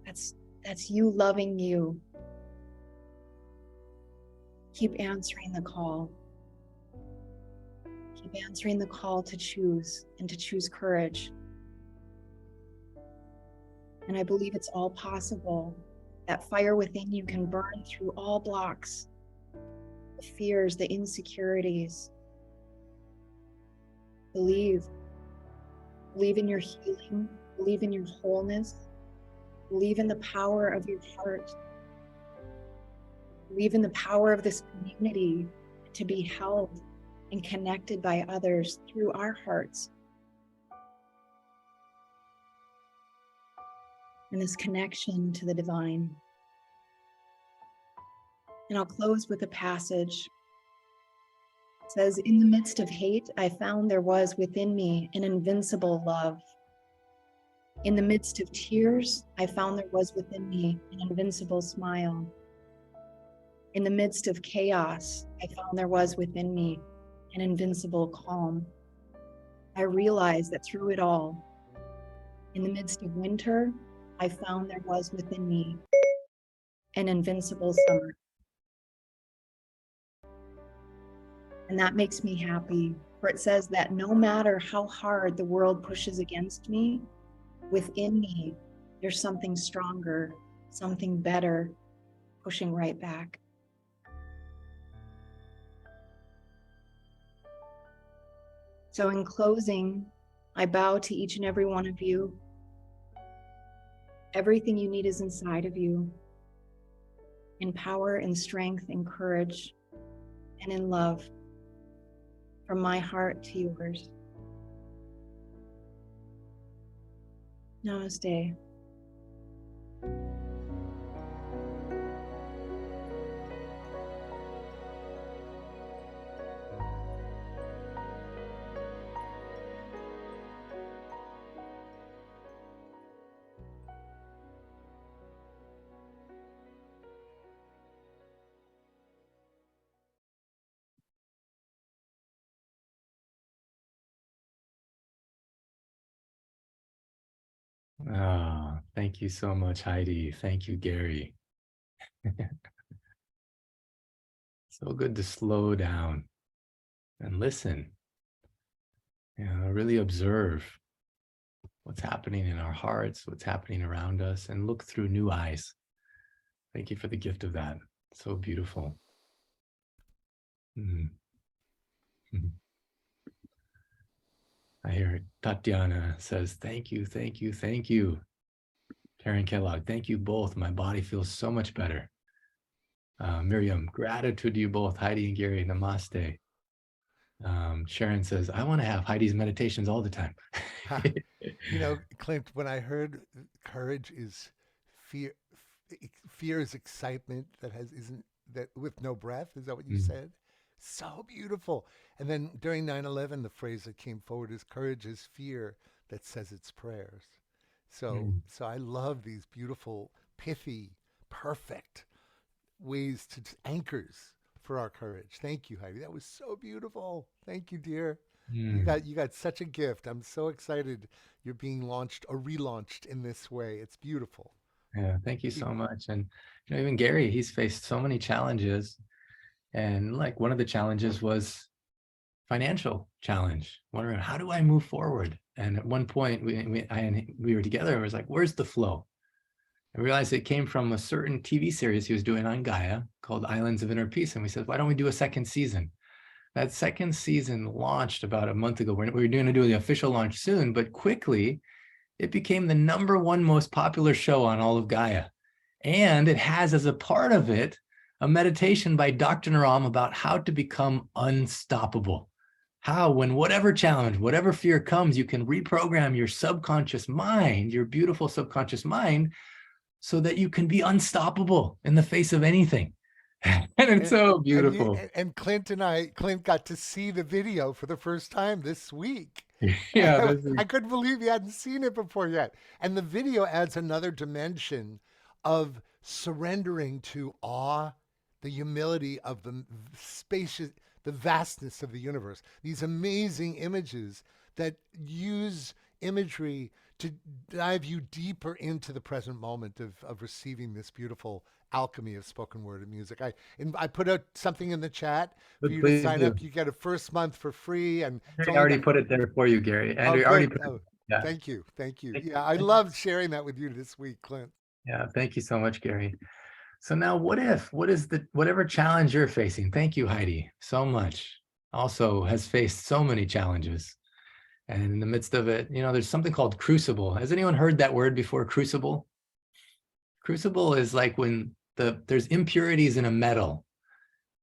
D: That's you loving you. Keep answering the call. Keep answering the call to choose and to choose courage. And I believe it's all possible. That fire within you can burn through all blocks, the fears, the insecurities. Believe in your healing, believe in your wholeness, believe in the power of your heart, believe in the power of this community to be held and connected by others through our hearts. And this connection to the divine. And I'll close with a passage. It says, "In the midst of hate, I found there was within me an invincible love. In the midst of tears, I found there was within me an invincible smile. In the midst of chaos, I found there was within me an invincible calm. I realized that through it all, in the midst of winter, I found there was within me an invincible summer." And that makes me happy, for it says that no matter how hard the world pushes against me, within me, there's something stronger, something better, pushing right back. So in closing, I bow to each and every one of you. Everything you need is inside of you, in power and strength and courage and in love, from my heart to yours. Namaste.
A: Oh, thank you so much, Heidi. Thank you, Gary. So good to slow down and listen. Really observe what's happening in our hearts, what's happening around us, and look through new eyes. Thank you for the gift of that. So beautiful. Mhm. Mhm. I hear Tatiana says, thank you, thank you, thank you. Karen Kellogg, thank you both. My body feels so much better. Miriam, gratitude to you both. Heidi and Gary, namaste. Sharon says, I want to have Heidi's meditations all the time.
F: You know, Clint, when I heard courage is fear, fear is excitement isn't that with no breath. Is that what you said? So beautiful. And then during 9/11, the phrase that came forward is courage is fear that says its prayers. So I love these beautiful, pithy, perfect anchors for our courage. Thank you, Heidi. That was so beautiful. Thank you, dear.
A: Mm.
F: You got such a gift. I'm so excited you're being launched or relaunched in this way. It's beautiful.
A: Yeah, thank you
F: Keep-
A: so much. And even Gary, he's faced so many challenges. And like one of the challenges was financial challenge, wondering how do I move forward? And at one point we were together and was like, where's the flow? I realized it came from a certain TV series he was doing on Gaia called Islands of Inner Peace. And we said, why don't we do a second season? That second season launched about a month ago. We're going to do the official launch soon, but quickly it became the #1 most popular show on all of Gaia. And it has as a part of it, a meditation by Dr. Naram about how to become unstoppable. How, when whatever challenge, whatever fear comes, you can reprogram your subconscious mind, your beautiful subconscious mind, so that you can be unstoppable in the face of anything. And it's so beautiful.
F: And Clint got to see the video for the first time this week.
A: Yeah,
F: I couldn't believe he hadn't seen it before yet. And the video adds another dimension of surrendering to awe, the humility of the spacious, the vastness of the universe. These amazing images that use imagery to dive you deeper into the present moment of receiving this beautiful alchemy of spoken word and music. I put out something in the chat for you to
A: please
F: sign
A: do.
F: up. You get a first month for free, and it's
A: I
F: only
A: already
F: got-
A: put it there for you, Gary.
F: Oh,
A: Andrew already
F: good.
A: put
F: Oh,
A: yeah.
F: thank you.
A: Thank
F: Yeah, I loved sharing that with you this week, Clint.
A: Yeah, thank you so much, Gary. So now what is whatever challenge you're facing? Thank you, Heidi, so much. Also has faced so many challenges. And in the midst of it, there's something called crucible. Has anyone heard that word before, crucible? Crucible is like when there's impurities in a metal.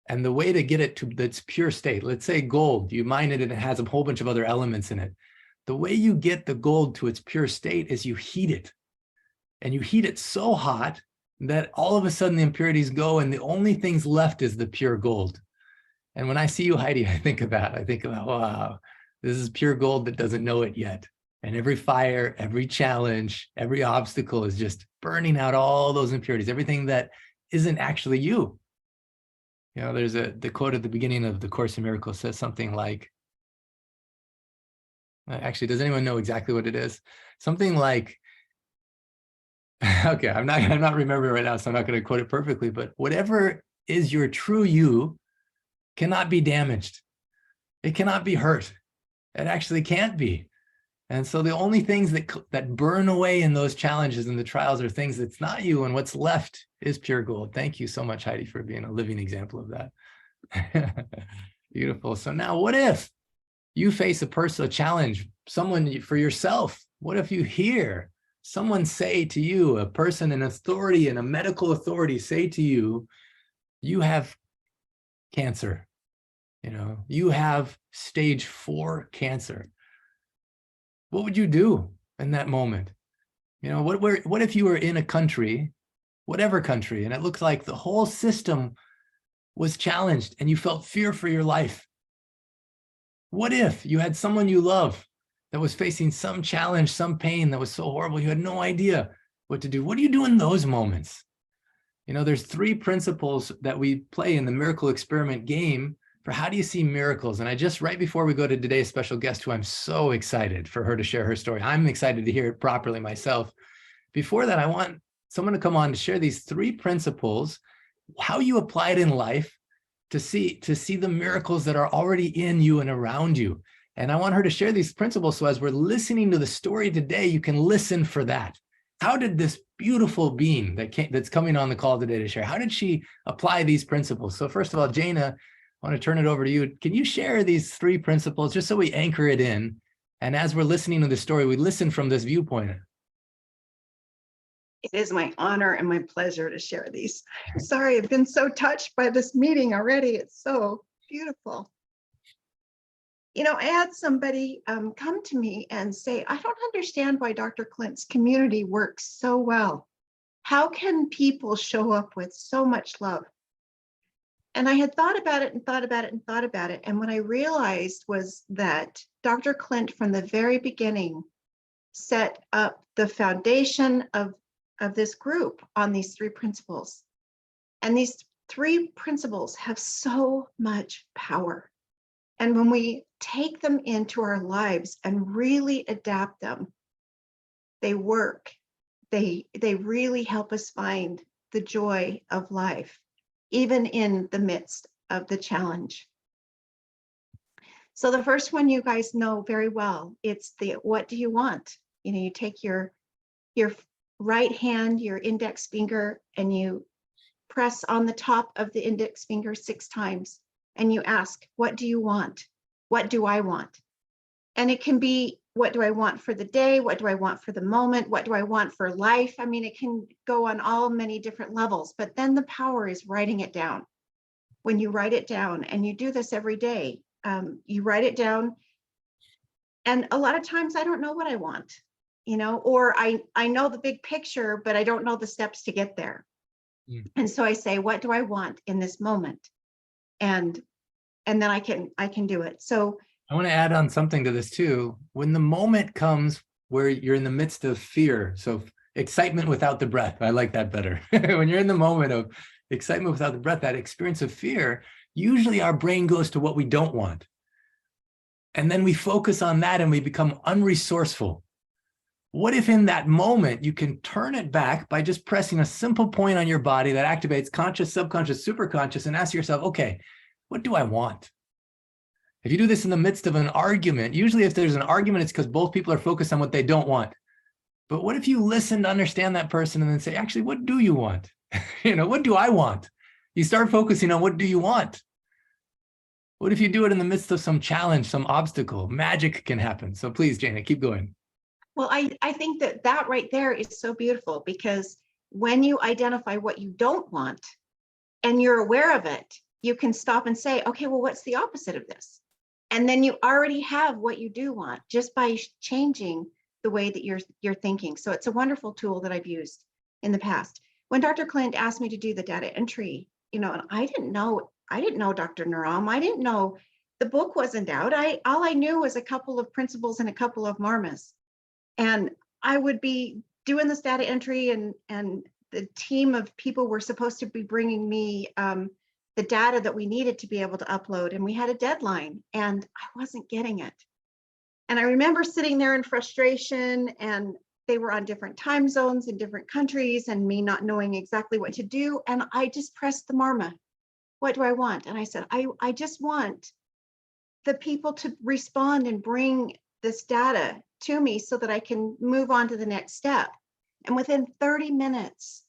A: And the way to get it to its pure state, let's say gold, you mine it and it has a whole bunch of other elements in it. The way you get the gold to its pure state is you heat it. And you heat it so hot that all of a sudden the impurities go and the only things left is the pure gold. And when I see you, Heidi, I think of that. I think about, wow, this is pure gold that doesn't know it yet. And every fire, every challenge, every obstacle is just burning out all those impurities, everything that isn't actually you. There's the quote at the beginning of the Course in Miracles says something like, actually, does anyone know exactly what it is? Something like, okay, I'm not remembering right now, so I'm not going to quote it perfectly, but whatever is your true you cannot be damaged. It cannot be hurt. It actually can't be. And so the only things that burn away in those challenges and the trials are things that's not you, and what's left is pure gold. Thank you so much, Heidi, for being a living example of that. Beautiful. So now what if you face a challenge, someone for yourself? What if you hear someone say to you, a person in authority and a medical authority say to you, you have cancer, you have stage 4 cancer. What would you do in that moment? What if you were in a country, whatever country, and it looked like the whole system was challenged and you felt fear for your life? What if you had someone you love that was facing some challenge, some pain that was so horrible, you had no idea what to do? What do you do in those moments? There's 3 principles that we play in the miracle experiment game for how do you see miracles. And I just, right before we go to today's special guest, who I'm so excited for her to share her story. I'm excited to hear it properly myself. Before that, I want someone to come on to share these 3 principles, how you apply it in life to see the miracles that are already in you and around you. And I want her to share these principles, so as we're listening to the story today, you can listen for that. How did this beautiful being that's coming on the call today to share, how did she apply these principles? So first of all, Jeanne, I want to turn it over to you. Can you share these 3 principles just so we anchor it in? And as we're listening to the story, we listen from this viewpoint.
H: It is my honor and my pleasure to share these. I'm sorry, I've been so touched by this meeting already. It's so beautiful. I had somebody come to me and say, I don't understand why Dr. Clint's community works so well. How can people show up with so much love? And I had thought about it and thought about it and thought about it. And what I realized was that Dr. Clint, from the very beginning, set up the foundation of this group on these 3 principles. And these 3 principles have so much power. And when we take them into our lives and really adapt them, they work. They really help us find the joy of life, even in the midst of the challenge. So the first one you guys know very well, it's the what do you want? You know, you take your right hand, your index finger, and you press on the top of the index finger 6 times, and you ask, what do you want? What do I want? And it can be, what do I want for the day? What do I want for the moment? What do I want for life? I mean, it can go on all many different levels, but then the power is writing it down. When you write it down, and you do this every day, you write it down. And a lot of times I don't know what I want, you know, or I know the big picture, but I don't know the steps to get there. And so I say, what do I want in this moment? And then I can do it. So
A: I want to add on something to this too. When the moment comes where you're in the midst of fear, so excitement without the breath, I like that better. When you're in the moment of excitement without the breath, that experience of fear, usually our brain goes to what we don't want. And then we focus on that and we become unresourceful. What if in that moment you can turn it back by just pressing a simple point on your body that activates conscious, subconscious, superconscious, and ask yourself, okay, what do I want? If you do this in the midst of an argument, usually if there's an argument, it's because both people are focused on what they don't want. But what if you listen to understand that person and then say, actually, what do you want? You know, what do I want? You start focusing on what do you want? What if you do it in the midst of some challenge, some obstacle? Magic can happen. So please, Jeanne, keep going.
H: well, I think that right there is so beautiful, because when you identify what you don't want and you're aware of it, you can stop and say, okay, well, what's the opposite of this? And then you already have what you do want just by changing the way that you're thinking. So it's a wonderful tool that I've used in the past. When Dr. Clint asked me to do the data entry, you know, and I didn't know Dr. Naram. I didn't know, the book wasn't out. All I knew was a couple of principles and a couple of marmas. And I would be doing this data entry, and the team of people were supposed to be bringing me the data that we needed to be able to upload. And we had a deadline and I wasn't getting it. And I remember sitting there in frustration, and they were on different time zones in different countries, and me not knowing exactly what to do. And I just pressed the marma. What do I want? And I said, I just want the people to respond and bring this data to me so that I can move on to the next step. And within 30 minutes,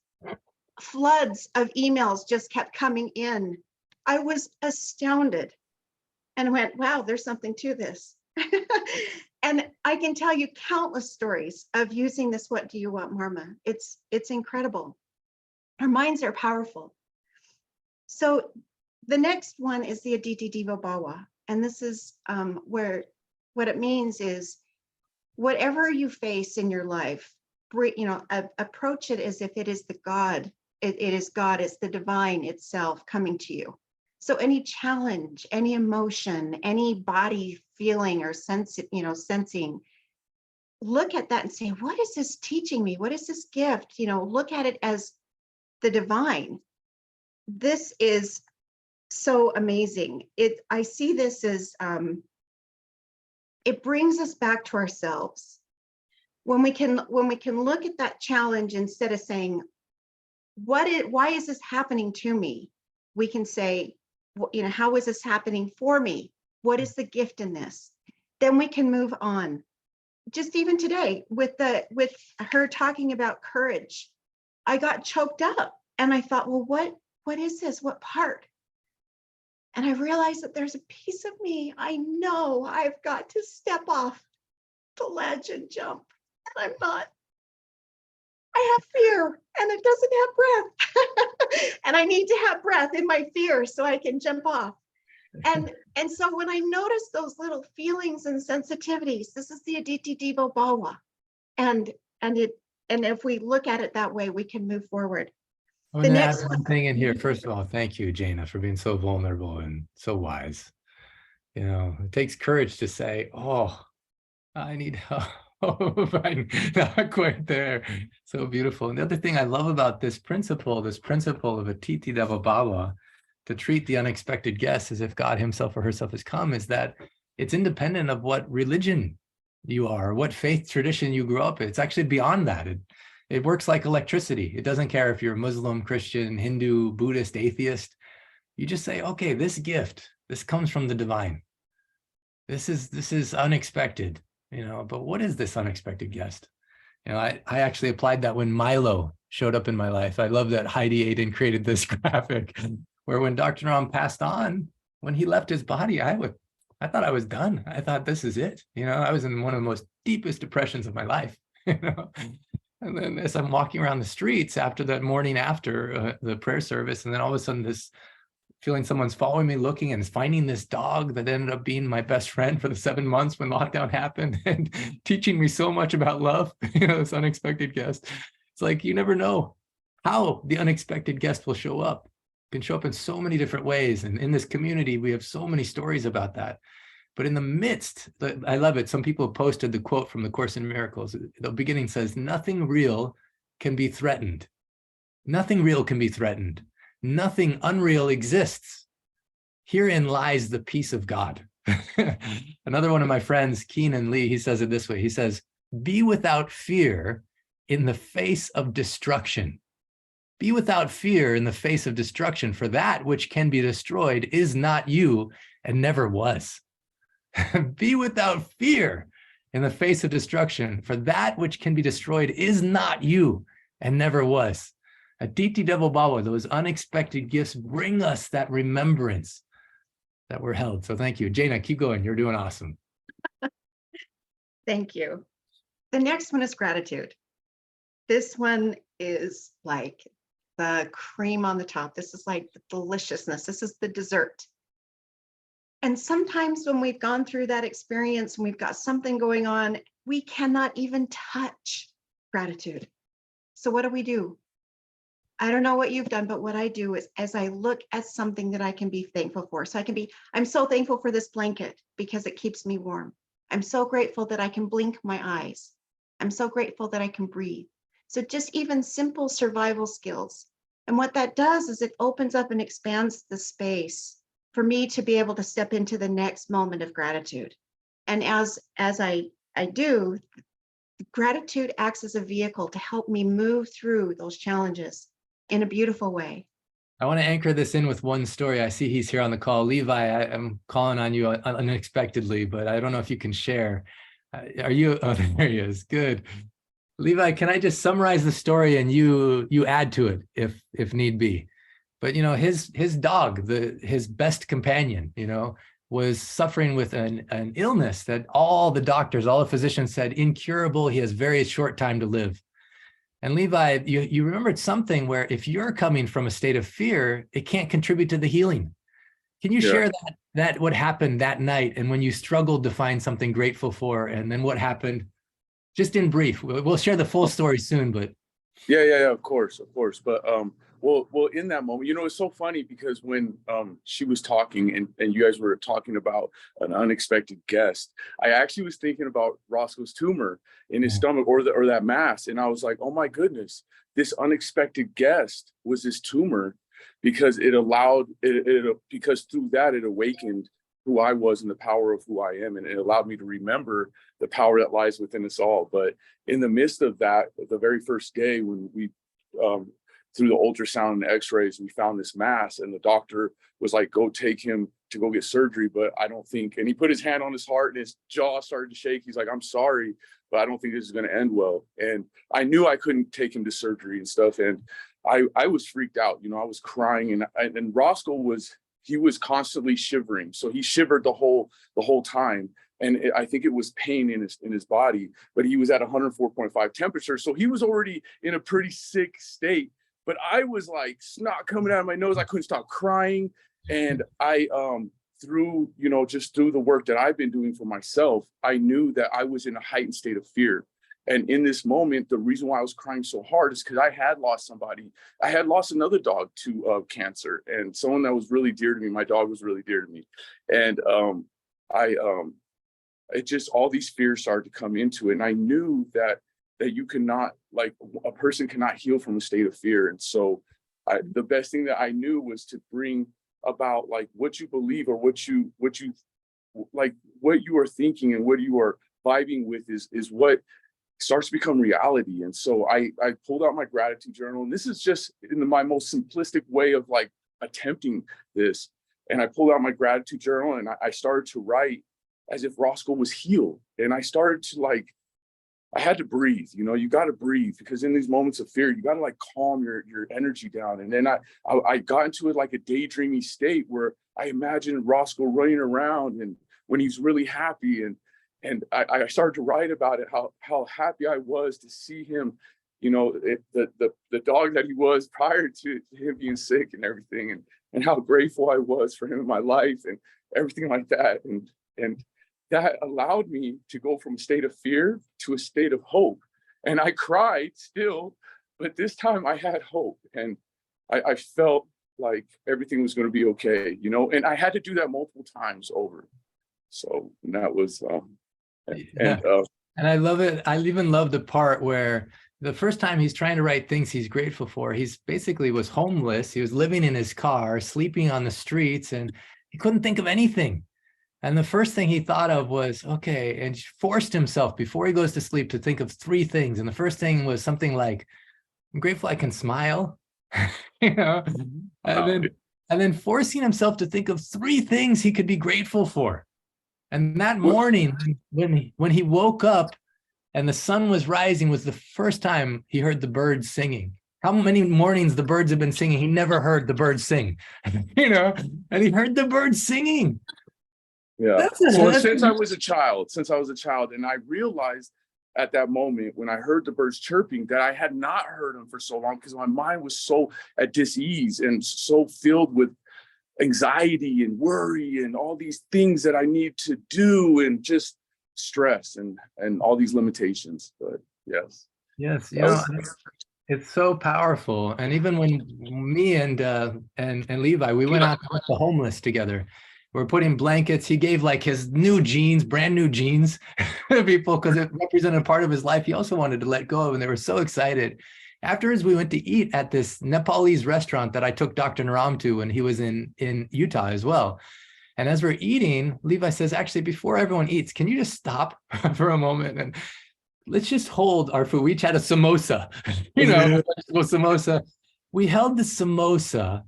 H: floods of emails just kept coming in. I was astounded and went, wow, there's something to this. And I can tell you countless stories of using this what do you want marma. It's incredible. Our minds are powerful. So the next one is the Aditi Devo Bhawa. And this is where what it means is whatever you face in your life, you know, approach it as if it is the God. It is God, it's the divine itself coming to you. So any challenge, any emotion, any body feeling or sense, you know, sensing, look at that and say, what is this teaching me? What is this gift? You know, look at it as the divine. This is so amazing. I see this as it brings us back to ourselves. When we can look at that challenge, instead of saying, why is this happening to me? We can say, you know, how is this happening for me? What is the gift in this? Then we can move on. Just even today with her talking about courage, I got choked up and I thought, well, what is this? What part? And I realized that there's a piece of me. I know I've got to step off the ledge and jump. And I'm not. I have fear and it doesn't have breath. And I need to have breath in my fear so I can jump off. And so when I notice those little feelings and sensitivities, this is the Aditi Devo Bhawa. And if we look at it that way, we can move forward.
A: I want to add one thing in here. First of all, thank you, Jeanne, for being so vulnerable and so wise. You know, it takes courage to say, oh, I need help. I'm not quite there. So beautiful. And the other thing I love about this principle of Aditi Devo Bhawa, to treat the unexpected guest as if God himself or herself has come is that it's independent of what religion you are, what faith tradition you grew up in. It's actually beyond that. It works like electricity. It doesn't care if you're Muslim, Christian, Hindu, Buddhist, atheist. You just say, okay, this gift, this comes from the divine. This is unexpected, but what is this unexpected guest? I actually applied that when Milo showed up in my life. I love that Heidi Aiden created this graphic where when Dr. Ram passed on, when he left his body, I thought I was done. I thought this is it. I was in one of the most deepest depressions of my life. And then as I'm walking around the streets after that morning after the prayer service, and then all of a sudden this feeling someone's following me, looking, and finding this dog that ended up being my best friend for the 7 months when lockdown happened and teaching me so much about love, this unexpected guest. It's like, you never know how the unexpected guest will show up. It can show up in so many different ways. And in this community, we have so many stories about that. But in the midst, I love it. Some people posted the quote from the Course in Miracles. The beginning says, nothing real can be threatened. Nothing real can be threatened. Nothing unreal exists. Herein lies the peace of God. Another one of my friends, Keenan Lee, he says it this way. He says, be without fear in the face of destruction. Be without fear in the face of destruction, for that which can be destroyed is not you and never was. Be without fear in the face of destruction, for that which can be destroyed is not you and never was. Atiti Devo Bhava, those unexpected gifts bring us that remembrance that we're held. So thank you. Jaina, keep going. You're doing awesome.
H: Thank you. The next one is gratitude. This one is like the cream on the top. This is like the deliciousness. This is the dessert. And sometimes when we've gone through that experience and we've got something going on, we cannot even touch gratitude. So what do? I don't know what you've done, but what I do is as I look at something that I can be thankful for. So I'm so thankful for this blanket because it keeps me warm. I'm so grateful that I can blink my eyes. I'm so grateful that I can breathe. So just even simple survival skills. And what that does is it opens up and expands the space for me to be able to step into the next moment of gratitude. And as I do, gratitude acts as a vehicle to help me move through those challenges in a beautiful way.
A: I want to anchor this in with one story. I see he's here on the call. Levi, I'm calling on you unexpectedly, but I don't know if you can share. Are you? Oh, there he is. Good. Levi, can I just summarize the story and you add to it if need be? But his dog, his best companion, was suffering with an illness that all the doctors, all the physicians said incurable. He has very short time to live. And Levi, you remembered something where if you're coming from a state of fear, it can't contribute to the healing. Can you share that what happened that night and when you struggled to find something grateful for, and then what happened? Just in brief. We'll share the full story soon, but
I: yeah, of course. But well, in that moment, it's so funny because when she was talking and you guys were talking about an unexpected guest, I actually was thinking about Roscoe's tumor in his stomach or that mass, and I was like, oh my goodness, this unexpected guest was this tumor, because it allowed it because through that it awakened who I was and the power of who I am, and it allowed me to remember the power that lies within us all. But in the midst of that, the very first day when we through the ultrasound and x-rays, we found this mass, and the doctor was like, go take him to go get surgery. But I don't think, and he put his hand on his heart and his jaw started to shake. He's like, I'm sorry, but I don't think this is going to end well. And I knew I couldn't take him to surgery and stuff. And I was freaked out, I was crying, and Roscoe was constantly shivering. So he shivered the whole time. And I think it was pain in his body, but he was at 104.5 temperature. So he was already in a pretty sick state. But I was like snot coming out of my nose. I couldn't stop crying. And I, through the work that I've been doing for myself, I knew that I was in a heightened state of fear. And in this moment, the reason why I was crying so hard is because I had lost somebody. I had lost another dog to cancer, and someone that was really dear to me. My dog was really dear to me. And it just, all these fears started to come into it. And I knew that you cannot, like, a person cannot heal from a state of fear. And so the best thing that I knew was to bring about like what you believe or what you like, what you are thinking and what you are vibing with is what starts to become reality. And so I pulled out my gratitude journal, and this is just in my most simplistic way of like attempting this. And I pulled out my gratitude journal and I started to write as if Roscoe was healed. And I started to like, I had to breathe, you know, you got to breathe, because in these moments of fear, you got to like calm your energy down. And then I got into it like a daydreamy state where I imagined Roscoe running around and when he's really happy. And I started to write about it, how happy I was to see him, you know, the dog that he was prior to him being sick and everything, and how grateful I was for him in my life and everything like that. And that allowed me to go from a state of fear to a state of hope. And I cried still, but this time I had hope, and I felt like everything was going to be okay, you know, and I had to do that multiple times over. So that was,
A: and I love it. I even love the part where the first time he's trying to write things he's grateful for, he's basically was homeless. He was living in his car, sleeping on the streets, and he couldn't think of anything. And the first thing he thought of was, okay, and forced himself before he goes to sleep to think of 3 things. And the first thing was something like, I'm grateful I can smile, you know, and then forcing himself to think of 3 things he could be grateful for. And that morning, when he woke up and the sun was rising, was the first time he heard the birds singing. How many mornings the birds have been singing? He never heard the birds sing, you know, and he heard the birds singing.
I: Yeah. So since I was a child, and I realized at that moment when I heard the birds chirping that I had not heard them for so long, because my mind was so at dis-ease and so filled with anxiety and worry and all these things that I need to do, and just stress and all these limitations. But yes,
A: you know, it's so powerful. And even when me and Levi, we went out to help the homeless together. We're putting blankets. He gave like his new jeans, brand new jeans to people because it represented a part of his life he also wanted to let go of, and they were so excited. Afterwards, we went to eat at this Nepalese restaurant that I took Dr. Naram to when he was in Utah as well. And as we're eating, Levi says, actually, before everyone eats, can you just stop for a moment and let's just hold our food. We each had a samosa, you know, samosa. We held the samosa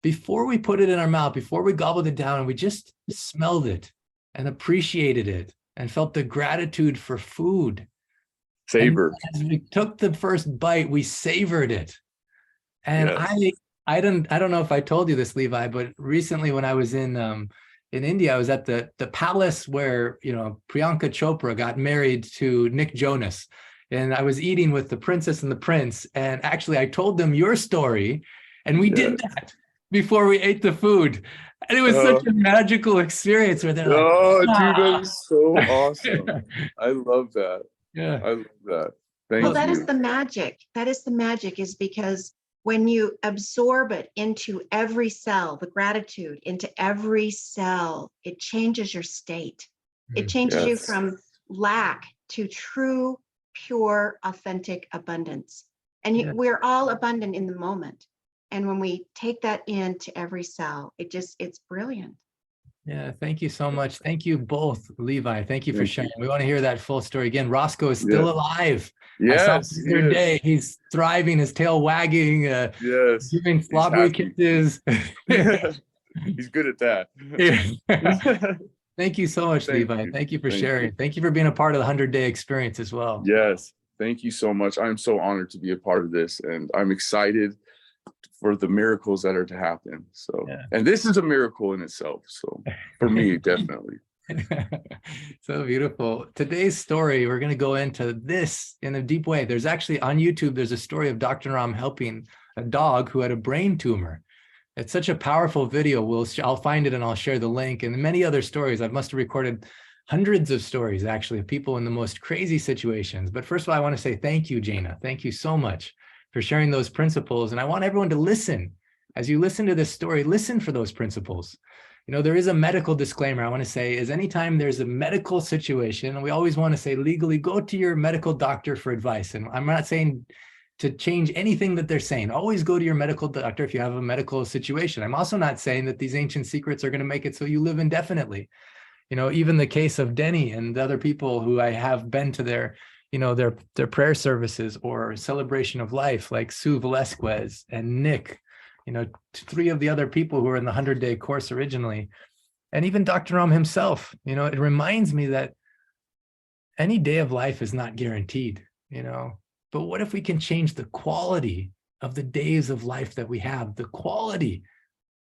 A: before we put it in our mouth, before we gobbled it down, and we just smelled it and appreciated it and felt the gratitude for food.
I: Savor.
A: And as we took the first bite, we savored it. And yes. I don't know if I told you this, Levi, but recently when I was in India, I was at the palace where, you know, Priyanka Chopra got married to Nick Jonas. And I was eating with the princess and the prince. And actually, I told them your story, and we did that before we ate the food. And it was such a magical experience where they're like,
I: dude, that is so awesome. I love that.
A: Yeah.
I: I love that. Thank
H: Well,
I: you.
H: that is the magic. That is the magic, is because when you absorb it into every cell, the gratitude into every cell, it changes your state. It changes you from lack to true, pure, authentic abundance. And we're all abundant in the moment. And when we take that into every cell, it's brilliant.
A: Yeah, thank you so much. Thank you both, Levi. Thank you for sharing. We want to hear that full story again. Roscoe is still alive.
I: Yes.
A: I saw him the other day. He's thriving, his tail wagging, giving slobbery kisses.
I: He's good at that.
A: Thank you so much, Levi. Thank you for sharing. Thank you for being a part of the 100-day experience as well.
I: Yes. Thank you so much. I'm so honored to be a part of this, and I'm excited for the miracles that are to happen. So, and this is a miracle in itself. So for me, definitely.
A: So beautiful. Today's story, we're going to go into this in a deep way. There's actually on YouTube, there's a story of Dr. Ram helping a dog who had a brain tumor. It's such a powerful video. I'll find it and I'll share the link, and many other stories. I must have recorded hundreds of stories actually of people in the most crazy situations. But first of all, I want to say thank you, Jeanne. Thank you so much for sharing those principles. And I want everyone to listen. As you listen to this story, listen for those principles. You know, there is a medical disclaimer I want to say is anytime there's a medical situation, and we always want to say legally, go to your medical doctor for advice. And I'm not saying to change anything that they're saying. Always go to your medical doctor if you have a medical situation. I'm also not saying that these ancient secrets are going to make it so you live indefinitely. You know, even the case of Denny and the other people who I have been to their, you know, their prayer services or celebration of life, like Sue Velasquez and Nick, you know, 3 of the other people who were in the 100-day course originally. And even Dr. Ram himself, you know, it reminds me that any day of life is not guaranteed, you know, but what if we can change the quality of the days of life that we have, the quality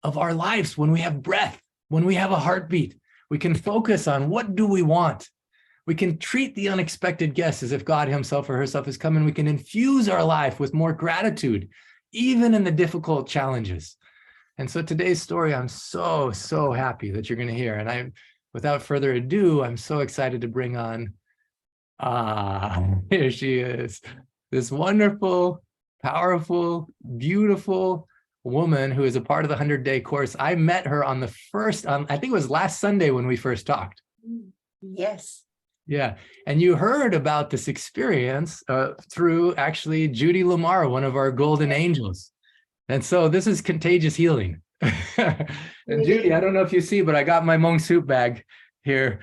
A: of our lives when we have breath, when we have a heartbeat, we can focus on what do we want. We can treat the unexpected guest as if God himself or herself has come, and we can infuse our life with more gratitude, even in the difficult challenges. And so today's story, I'm so, so happy that you're going to hear. And without further ado, I'm so excited to bring on, here she is, this wonderful, powerful, beautiful woman who is a part of the 100-day course. I met her on the first, I think it was last Sunday when we first talked.
J: Yes.
A: Yeah. And you heard about this experience through actually Judy Lamar, one of our golden angels. And so this is contagious healing. And Judy, I don't know if you see, but I got my Hmong soup bag here.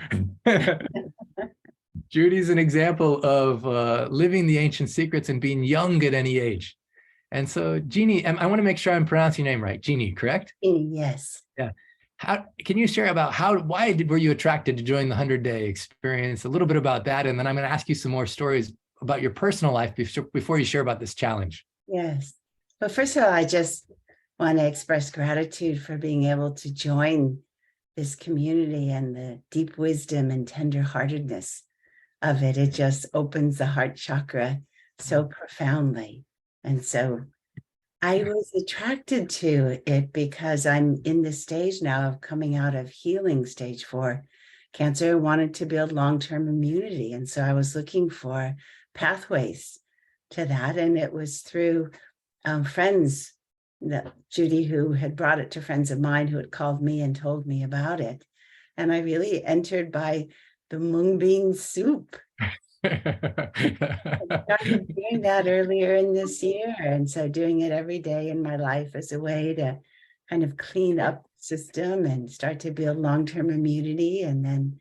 A: Judy's an example of living the ancient secrets and being young at any age. And so Jeanne, I want to make sure I'm pronouncing your name right. Jeanne, correct?
J: Yes.
A: Yeah. How can you share about why were you attracted to join the 100-day experience? A little bit about that. And then I'm going to ask you some more stories about your personal life before you share about this challenge.
J: Yes. Well, first of all, I just want to express gratitude for being able to join this community and the deep wisdom and tenderheartedness of it. It just opens the heart chakra so profoundly. And so I was attracted to it because I'm in the stage now of coming out of healing stage 4 cancer. I wanted to build long-term immunity. And so I was looking for pathways to that. And it was through friends, Judy, who had brought it to friends of mine who had called me and told me about it. And I really entered by the mung bean soup. I started doing that earlier in this year. And so doing it every day in my life as a way to kind of clean up the system and start to build long-term immunity, and then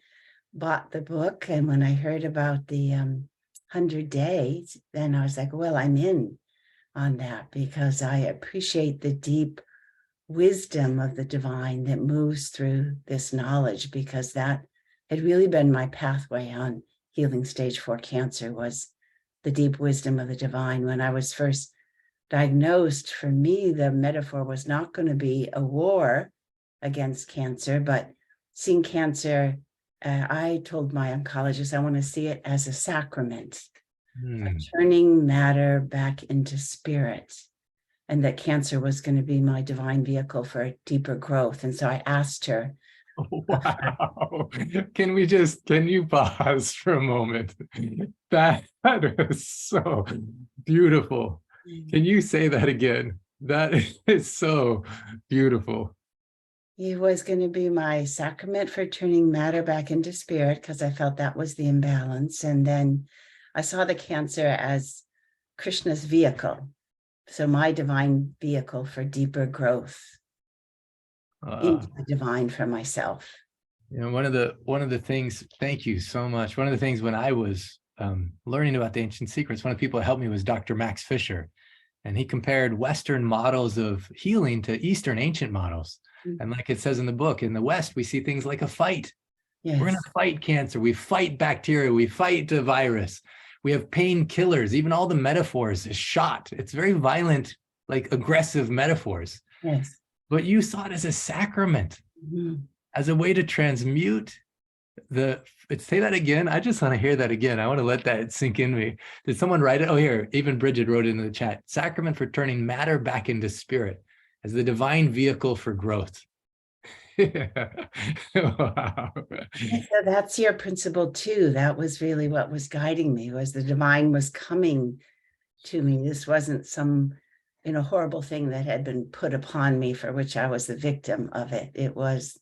J: bought the book. And when I heard about the 100 days, then I was like, well, I'm in on that because I appreciate the deep wisdom of the divine that moves through this knowledge, because that had really been my pathway on healing stage 4 cancer, was the deep wisdom of the divine. When I was first diagnosed, for me, the metaphor was not going to be a war against cancer, but seeing cancer, I told my oncologist, I want to see it as a sacrament, turning matter back into spirit, and that cancer was going to be my divine vehicle for deeper growth. And so I asked her,
A: wow. Can you pause for a moment? That is so beautiful. Can you say that again? That is so beautiful.
J: He was going to be my sacrament for turning matter back into spirit, because I felt that was the imbalance. And then I saw the cancer as Krishna's vehicle. So my divine vehicle for deeper growth into the divine for myself.
A: You know, one of the things, thank you so much. One of the things when I was learning about the ancient secrets, one of the people that helped me was Dr. Max Fisher. And he compared Western models of healing to Eastern ancient models. And like it says in the book, in the West, we see things like a fight. Yes. We're going to fight cancer. We fight bacteria. We fight the virus. We have painkillers. Even all the metaphors is shot. It's very violent, like aggressive metaphors.
J: Yes.
A: But you saw it as a sacrament, as a way to transmute say that again. I just want to hear that again. I want to let that sink in me. Did someone write it? Oh, here, even Bridget wrote it in the chat. Sacrament for turning matter back into spirit as the divine vehicle for growth. Wow.
J: So that's your principle too. That was really what was guiding me, was the divine was coming to me. This wasn't some, horrible thing that had been put upon me for which I was the victim of it. It was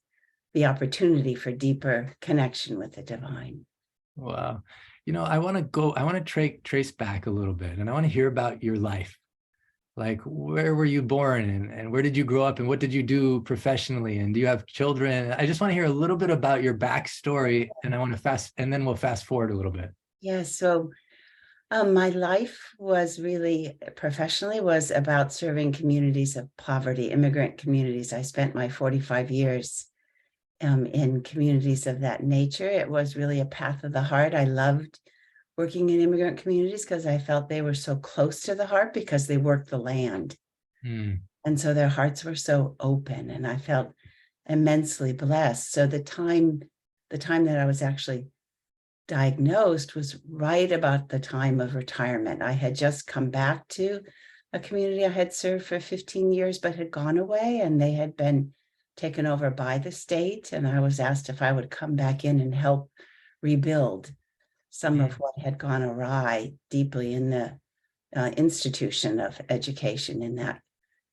J: the opportunity for deeper connection with the divine.
A: Wow. You know, I want to trace back a little bit, and I want to hear about your life. Like, where were you born, and where did you grow up, and what did you do professionally, and do you have children? I just want to hear a little bit about your backstory, and then we'll fast forward a little bit.
J: Yeah, so my life was really professionally was about serving communities of poverty, immigrant communities. I spent my 45 years in communities of that nature. It was really a path of the heart. I loved working in immigrant communities because I felt they were so close to the heart because they worked the land. And so their hearts were so open, and I felt immensely blessed. So the time that I was actually diagnosed was right about the time of retirement. I had just come back to a community I had served for 15 years, but had gone away, and they had been taken over by the state. And I was asked if I would come back in and help rebuild some of what had gone awry deeply in the institution of education in that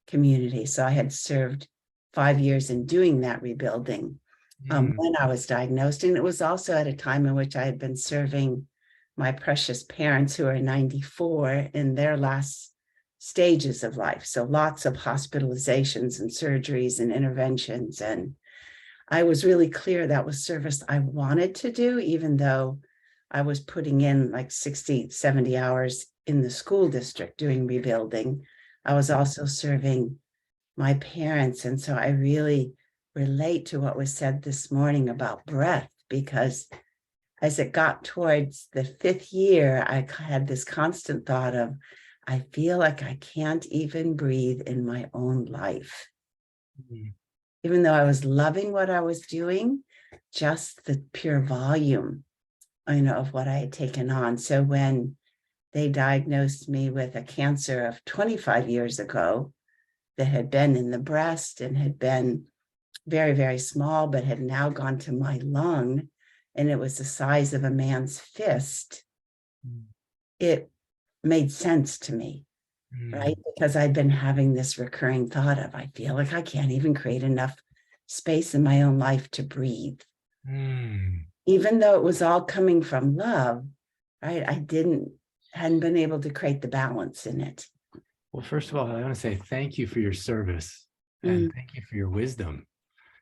J: community. So I had served 5 years in doing that rebuilding when I was diagnosed. And it was also at a time in which I had been serving my precious parents, who are 94, in their last stages of life. So lots of hospitalizations and surgeries and interventions. And I was really clear that was service I wanted to do, even though I was putting in like 60, 70 hours in the school district doing rebuilding. I was also serving my parents. And so I really relate to what was said this morning about breath, because as it got towards the 5th year, I had this constant thought of, I feel like I can't even breathe in my own life. Even though I was loving what I was doing, just the pure volume, of what I had taken on. So when they diagnosed me with a cancer of 25 years ago that had been in the breast and had been very, very small, but had now gone to my lung, and it was the size of a man's fist, it made sense to me, right? Because I'd been having this recurring thought of, I feel like I can't even create enough space in my own life to breathe. Even though it was all coming from love, right? I hadn't been able to create the balance in it.
A: Well, first of all, I want to say thank you for your service and thank you for your wisdom.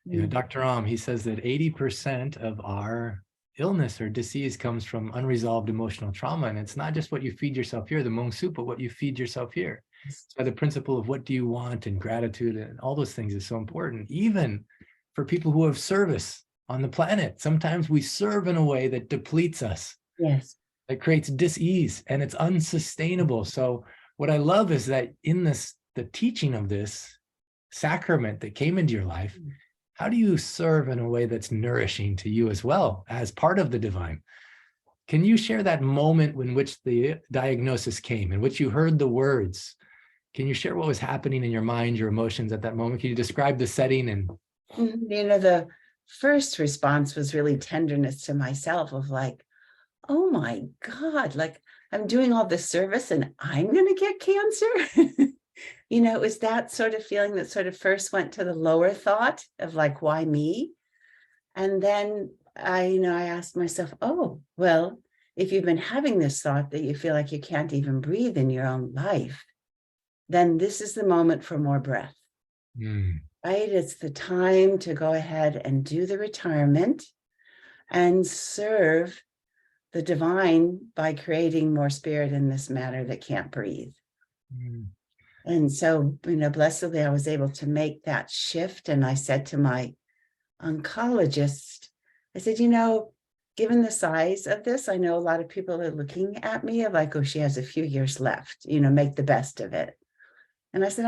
A: You know, Dr. He says that 80% of our illness or disease comes from unresolved emotional trauma. And it's not just what you feed yourself here, the Hmong soup, but what you feed yourself here. So the principle of what do you want and gratitude and all those things is so important, even for people who have service on the planet. Sometimes we serve in a way that depletes us.
J: Yes.
A: That creates dis-ease, and it's unsustainable. So what I love is that in the teaching of this sacrament that came into your life, how do you serve in a way that's nourishing to you as well as part of the divine? Can you share that moment in which the diagnosis came, in which you heard the words? Can you share what was happening in your mind, your emotions at that moment? Can you describe the setting? And
J: the first response was really tenderness to myself of like, oh my God, like I'm doing all this service and I'm going to get cancer. It was that sort of feeling that sort of first went to the lower thought of like, why me? And then I asked myself, oh, well, if you've been having this thought that you feel like you can't even breathe in your own life, then this is the moment for more breath, right? It's the time to go ahead and do the retirement and serve the divine by creating more spirit in this matter that can't breathe. And so, blessedly, I was able to make that shift. And I said to my oncologist, I said, given the size of this, I know a lot of people are looking at me of like, oh, she has a few years left, make the best of it. And I said,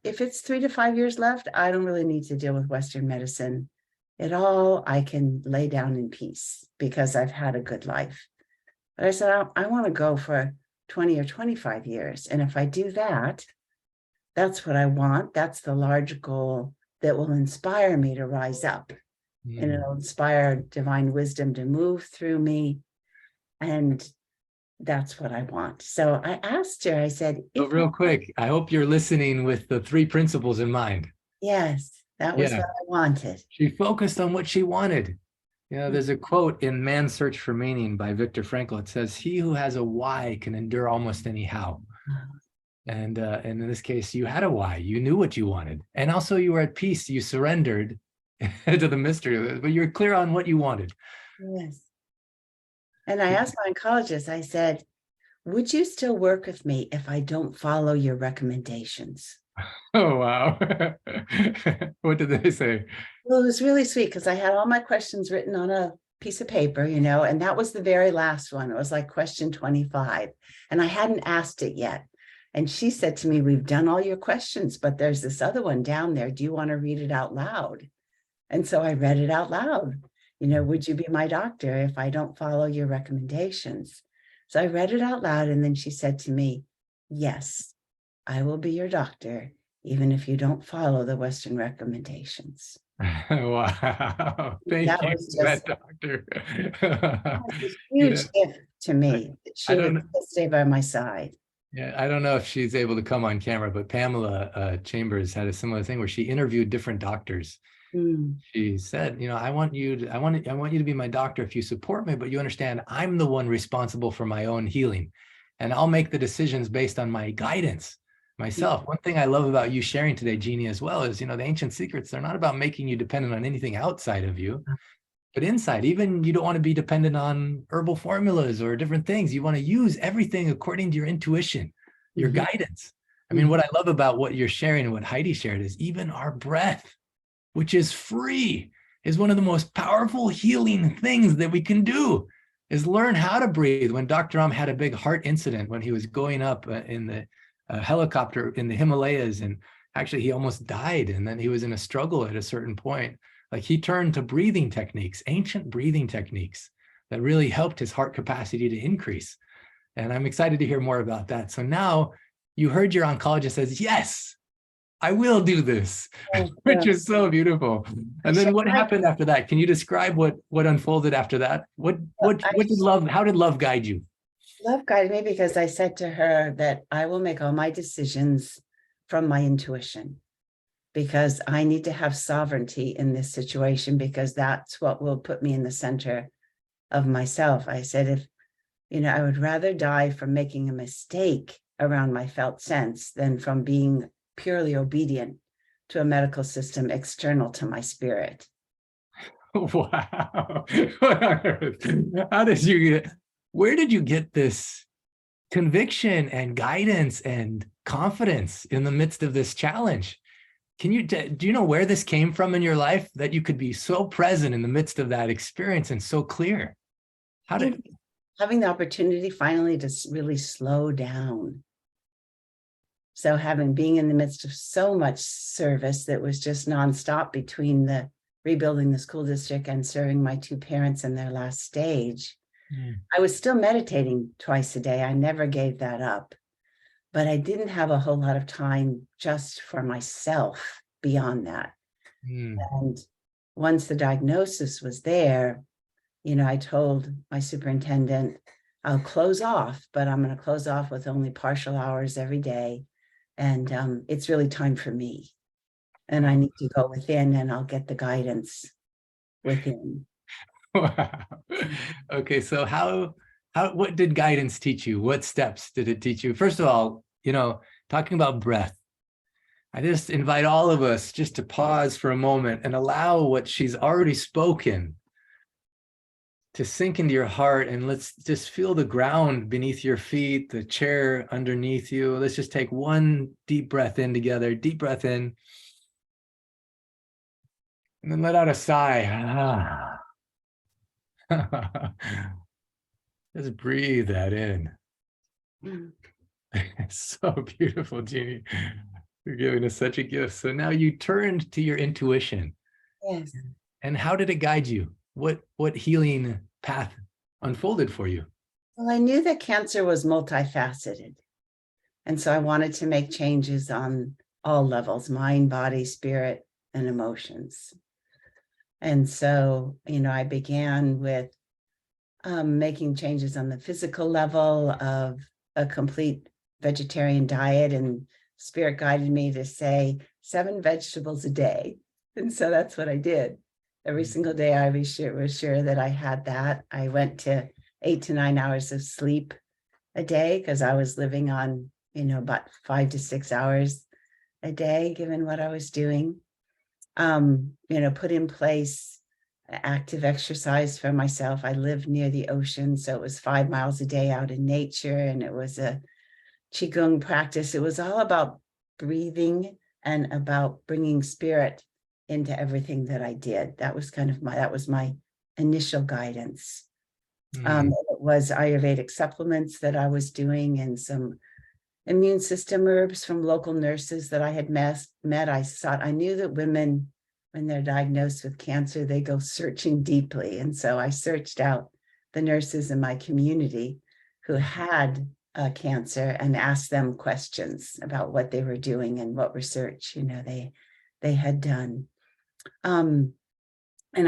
J: if it's 3 to 5 years left, I don't really need to deal with Western medicine at all. I can lay down in peace because I've had a good life. But I said, I want to go for 20 or 25 years. And if I do that, that's what I want. That's the large goal that will inspire me to rise up. And it'll inspire divine wisdom to move through me. And that's what I want. So I asked her, I said,
A: real quick, I hope you're listening with the 3 principles in mind.
J: Yes, that was what I wanted.
A: She focused on what she wanted. You know, there's a quote in Man's Search for Meaning by Viktor Frankl. It says, "He who has a why can endure almost any how." And in this case, you had a why. You knew what you wanted. And also you were at peace. You surrendered to the mystery, but you're clear on what you wanted.
J: Yes. And I asked my oncologist, I said, would you still work with me if I don't follow your recommendations?
A: Oh, wow. What did they say?
J: Well, it was really sweet because I had all my questions written on a piece of paper, you know, and that was the very last one. It was like question 25, and I hadn't asked it yet. And she said to me, we've done all your questions, but there's this other one down there. Do you want to read it out loud? And so I read it out loud. You know, would you be my doctor if I don't follow your recommendations? So I read it out loud, and then she said to me, yes, I will be your doctor, even if you don't follow the Western recommendations.
A: Wow. Thank
J: That
A: you,
J: was
A: for that
J: just
A: doctor.
J: that was a huge gift to me. That she would stay by my side.
A: Yeah, I don't know if she's able to come on camera, but Pamela Chambers had a similar thing where she interviewed different doctors. She said, you know, I want you to be my doctor if you support me, but you understand I'm the one responsible for my own healing, and I'll make the decisions based on my guidance myself. One thing I love about you sharing today, Jeannie, as well, is, you know, the ancient secrets, they're not about making you dependent on anything outside of you, but inside. Even you don't want to be dependent on herbal formulas or different things. You want to use everything according to your intuition, your guidance. I mean, what I love about what you're sharing and what Heidi shared is even our breath, which is free, is one of the most powerful healing things that we can do, is learn how to breathe. When Dr. had a big heart incident when he was going up in the helicopter in the Himalayas, and actually he almost died, and then he was in a struggle at a certain point. Like, he turned to breathing techniques, ancient breathing techniques that really helped his heart capacity to increase. And I'm excited to hear more about that. So now you heard your oncologist says, yes, I will do this, which is so beautiful. And then what happened after that? Can you describe what unfolded after that? How did love guide you?
J: Love guided me because I said to her that I will make all my decisions from my intuition, because I need to have sovereignty in this situation, because that's what will put me in the center of myself. I said, if, you know, I would rather die from making a mistake around my felt sense than from being purely obedient to a medical system external to my spirit.
A: Wow. Where did you get this conviction and guidance and confidence in the midst of this challenge? Do you know where this came from in your life, that you could be so present in the midst of that experience and so clear?
J: Having the opportunity finally to really slow down. So being in the midst of so much service that was just nonstop between the rebuilding the school district and serving my two parents in their last stage, I was still meditating twice a day. I never gave that up, but I didn't have a whole lot of time just for myself beyond that. And once the diagnosis was there, you know, I told my superintendent, I'll close off, but I'm going to close off with only partial hours every day. And it's really time for me. And I need to go within, and I'll get the guidance within.
A: Wow. Okay, so what did guidance teach you? What steps did it teach you? First of all, you know, talking about breath, I just invite all of us just to pause for a moment and allow what she's already spoken to sink into your heart, and let's just feel the ground beneath your feet, the chair underneath you. Let's just take one deep breath in together, deep breath in, and then let out a sigh. Just breathe that in. It's so beautiful, Jeannie. You're giving us such a gift. So now you turned to your intuition.
J: Yes.
A: And how did it guide you? What healing path unfolded for you?
J: Well, I knew that cancer was multifaceted. And so I wanted to make changes on all levels: mind, body, spirit, and emotions. And so, you know, I began with making changes on the physical level of a complete vegetarian diet, and spirit guided me to say 7 vegetables a day. And so that's what I did. Every single day I was sure that I had that. I went to 8 to 9 hours of sleep a day because I was living on, about 5 to 6 hours a day, given what I was doing. Put in place active exercise for myself. I lived near the ocean, so it was 5 miles a day out in nature, and it was a Qigong practice. It was all about breathing and about bringing spirit into everything that I did. That was my initial guidance. It was Ayurvedic supplements that I was doing and some immune system herbs from local nurses that I had met. I knew that women, when they're diagnosed with cancer, they go searching deeply. And so I searched out the nurses in my community who had cancer and asked them questions about what they were doing and what research, they had done. And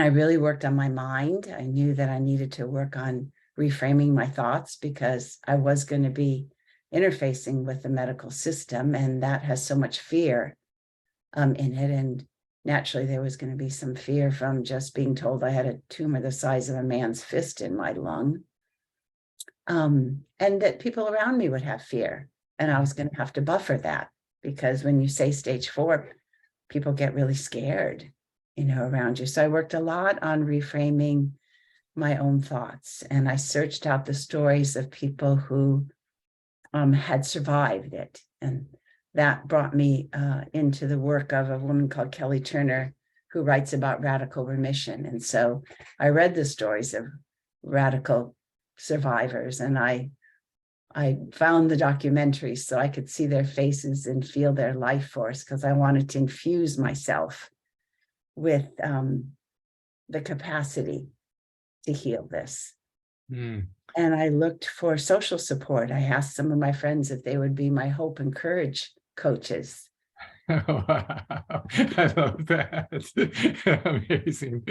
J: I really worked on my mind. I knew that I needed to work on reframing my thoughts because I was going to be interfacing with the medical system, and that has so much fear in it. And naturally, there was going to be some fear from just being told I had a tumor the size of a man's fist in my lung. And that people around me would have fear. And I was going to have to buffer that, because when you say stage 4, people get really scared, around you. So I worked a lot on reframing my own thoughts. And I searched out the stories of people who had survived it. And that brought me into the work of a woman called Kelly Turner, who writes about radical remission. And so I read the stories of radical survivors, and I found the documentaries so I could see their faces and feel their life force, because I wanted to infuse myself with the capacity to heal this. And I looked for social support. I asked some of my friends if they would be my hope and courage coaches.
A: Wow. I love that. Amazing.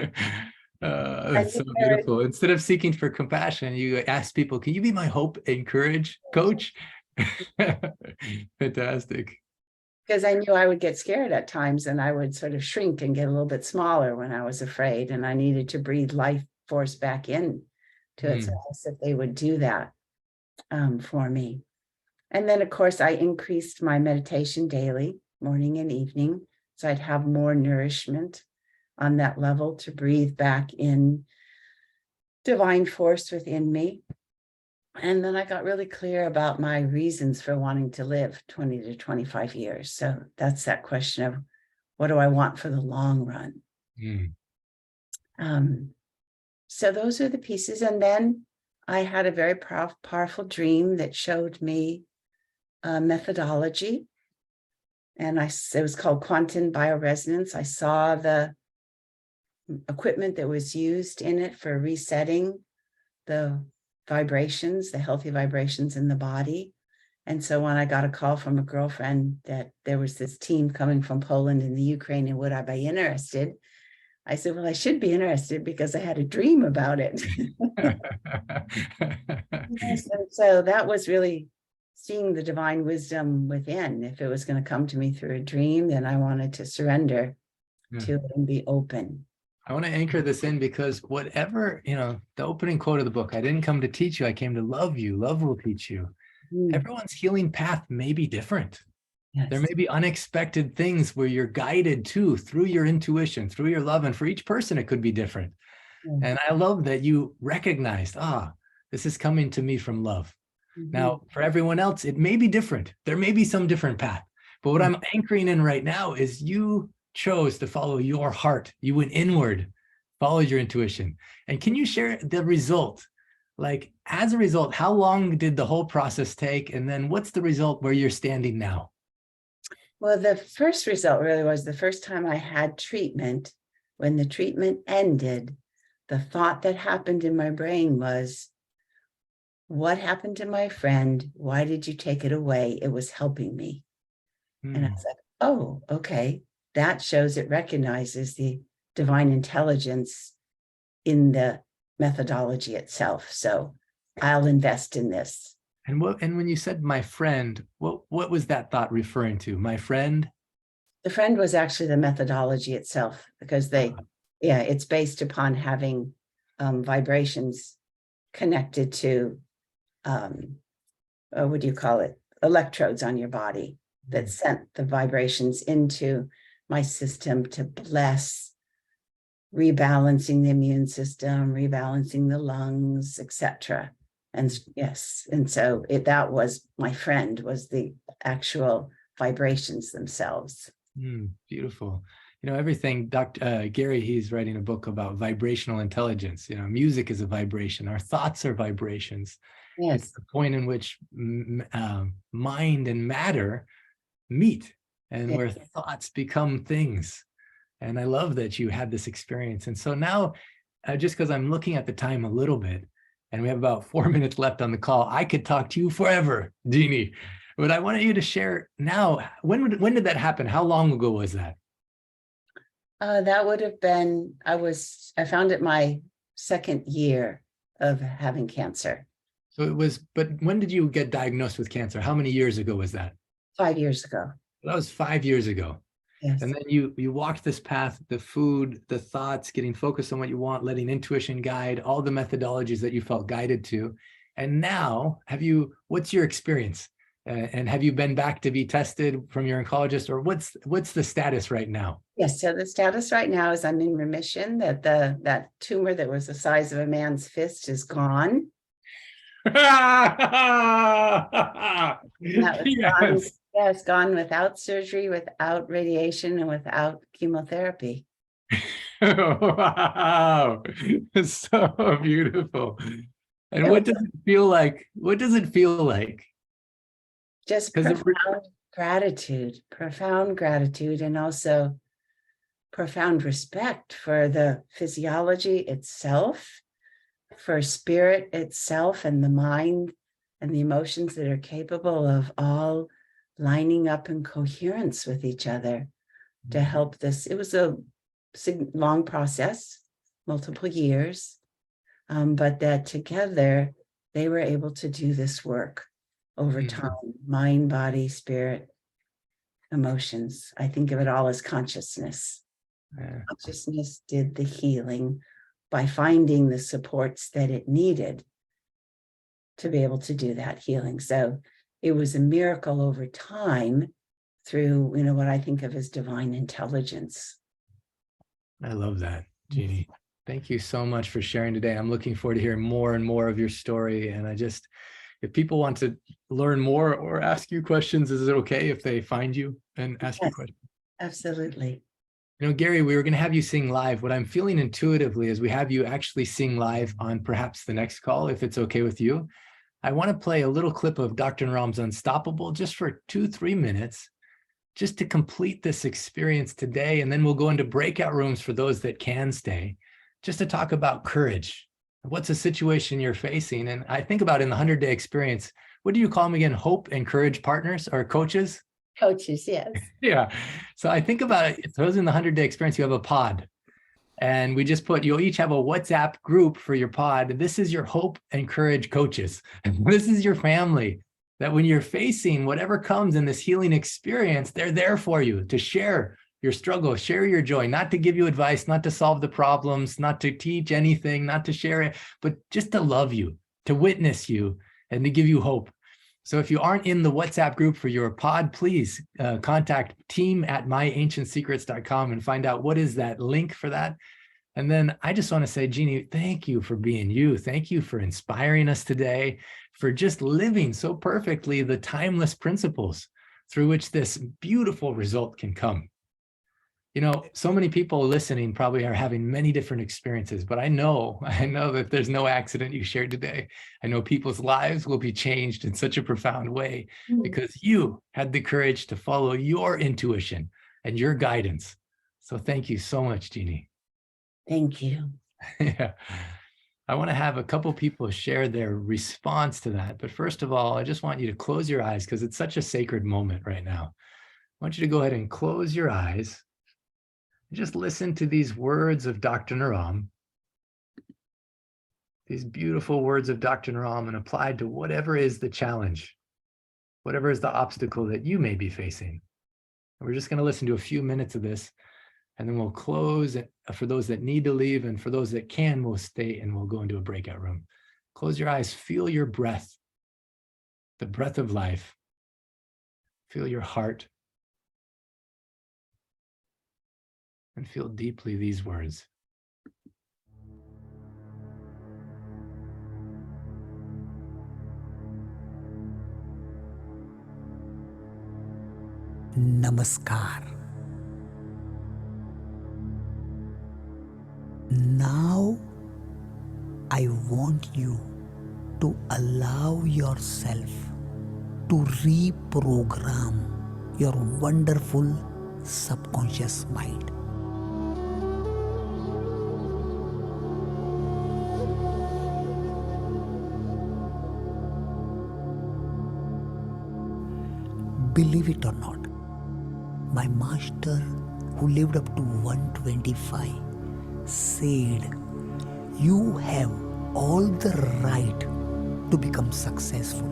A: That's so beautiful. Instead of seeking for compassion, you ask people, can you be my hope and courage coach? Fantastic.
J: Because I knew I would get scared at times, and I would sort of shrink and get a little bit smaller when I was afraid, and I needed to breathe life force back in to it. So I asked if they would do that for me. And then, of course, I increased my meditation daily, morning and evening, so I'd have more nourishment on that level to breathe back in divine force within me. And then I got really clear about my reasons for wanting to live 20 to 25 years. So that's that question of, what do I want for the long run? So those are the pieces. And then I had a very powerful dream that showed me a methodology. And it was called quantum bioresonance. I saw the equipment that was used in it for resetting the vibrations, the healthy vibrations in the body. And so when I got a call from a girlfriend that there was this team coming from Poland and the Ukraine, and would I be interested? I said, well, I should be interested because I had a dream about it. Yes, and so that was really seeing the divine wisdom within. If it was going to come to me through a dream, then I wanted to surrender to it and be open.
A: I want to anchor this in because whatever, the opening quote of the book, I didn't come to teach you, I came to love you. Love will teach you. Everyone's healing path may be different. Yes. There may be unexpected things where you're guided to through your intuition, through your love. And for each person, it could be different. And I love that you recognized, this is coming to me from love. Now, for everyone else, it may be different. There may be some different path. But what I'm anchoring in right now is you chose to follow your heart. You went inward, followed your intuition. And can you share the result? Like, as a result, how long did the whole process take? And then what's the result where you're standing now?
J: Well, the first result really was the first time I had treatment. When the treatment ended, the thought that happened in my brain was, what happened to my friend? Why did you take it away? It was helping me. And I was like, oh, okay. That shows it recognizes the divine intelligence in the methodology itself. So I'll invest in this.
A: And when you said my friend, what was that thought referring to? My friend?
J: The friend was actually the methodology itself, because they Yeah, it's based upon having vibrations connected to, what do you call it? Electrodes on your body that sent the vibrations into my system to bless rebalancing the immune system, rebalancing the lungs, etc. And yes, and so that was my friend, was the actual vibrations themselves.
A: Beautiful. You know, everything, Dr. Gary, he's writing a book about vibrational intelligence. You know, music is a vibration. Our thoughts are vibrations.
J: Yes.
A: It's the point in which mind and matter meet, and
J: Yes.
A: where thoughts become things. And I love that you had this experience. And so now, just because I'm looking at the time a little bit, and we have about 4 minutes left on the call, I could talk to you forever, Jeanne. But I wanted you to share now, when did that happen? How long ago was that?
J: That would have been, I found it my second year of having cancer.
A: So it was, but when did you get diagnosed with cancer? How many years ago was that?
J: 5 years ago.
A: That was 5 years ago.
J: Yes.
A: And then you walked this path, the food, the thoughts, getting focused on what you want, letting intuition guide, all the methodologies that you felt guided to. And now, what's your experience? And have you been back to be tested from your oncologist, or what's the status right now?
J: Yes, so the status right now is I'm in remission, that tumor that was the size of a man's fist is gone. That was gone. Yeah, it's gone without surgery, without radiation, and without chemotherapy.
A: Wow, it's so beautiful. And what does it feel like? What does it feel like?
J: Just profound gratitude, and also profound respect for the physiology itself, for spirit itself, and the mind and the emotions that are capable of all lining up in coherence with each other to help this. It was a long process, multiple years, but that together they were able to do this work over time, mind, body, spirit, emotions. I think of it all as consciousness. Consciousness did the healing by finding the supports that it needed to be able to do that healing. So it was a miracle over time through, what I think of as divine intelligence.
A: I love that, Jeanne. Thank you so much for sharing today. I'm looking forward to hearing more and more of your story. And if people want to learn more or ask you questions, is it okay if they find you and ask you questions?
J: Absolutely.
A: Gary, we were going to have you sing live. What I'm feeling intuitively is we have you actually sing live on perhaps the next call, if it's okay with you. I want to play a little clip of Dr. Naram's Unstoppable just for 2-3 minutes, just to complete this experience today. And then we'll go into breakout rooms for those that can stay, just to talk about courage. What's a situation you're facing? And I think about in the 100-day experience, what do you call them again? Hope and courage partners or coaches?
J: Coaches, yes.
A: Yeah. So I think about it. Suppose in the 100-day experience, you have a pod, and we just you'll each have a WhatsApp group for your pod. This is your hope and courage coaches. This is your family, that when you're facing whatever comes in this healing experience, they're there for you to share your struggle, share your joy, not to give you advice, not to solve the problems, not to teach anything, not to share it, but just to love you, to witness you, and to give you hope. So if you aren't in the WhatsApp group for your pod, please contact team@myancientsecrets.com and find out what is that link for that. And then I just want to say, Jeanne, thank you for being you. Thank you for inspiring us today, for just living so perfectly the timeless principles through which this beautiful result can come. So many people listening probably are having many different experiences, but I know that there's no accident you shared today. I know people's lives will be changed in such a profound way because you had the courage to follow your intuition and your guidance. So thank you so much, Jeanne.
J: Thank you.
A: Yeah. I want to have a couple people share their response to that. But first of all, I just want you to close your eyes because it's such a sacred moment right now. I want you to go ahead and close your eyes. Just listen to these words of Dr. Naram, these beautiful words of Dr. Naram, and applied to whatever is the challenge, whatever is the obstacle that you may be facing. And we're just going to listen to a few minutes of this. And then we'll close it for those that need to leave, and for those that can, we'll stay and we'll go into a breakout room. Close your eyes, feel your breath, the breath of life. Feel your heart. And feel deeply these words.
K: Namaskar. Now I want you to allow yourself to reprogram your wonderful subconscious mind. Believe it or not, my master, who lived up to 125, said, you have all the right to become successful.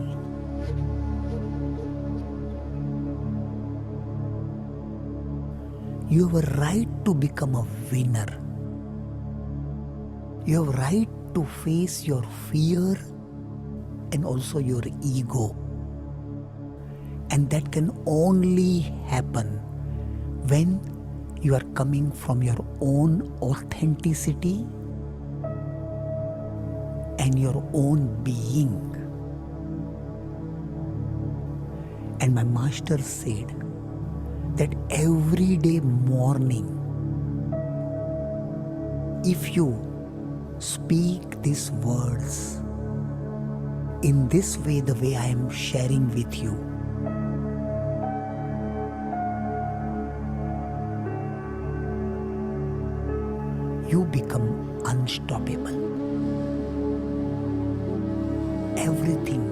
K: You have a right to become a winner. You have a right to face your fear and also your ego. And that can only happen when you are coming from your own authenticity and your own being. And my master said that every day morning, if you speak these words in this way, the way I am sharing with you, you become unstoppable. Everything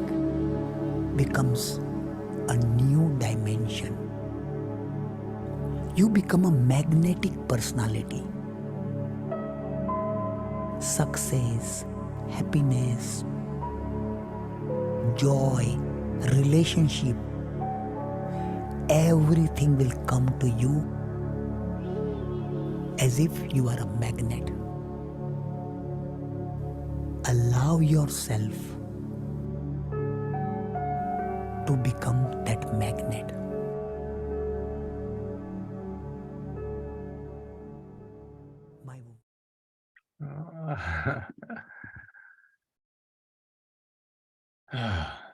K: becomes a new dimension. You become a magnetic personality. Success, happiness, joy, relationship, everything will come to you as if you are a magnet. Allow yourself to become that magnet.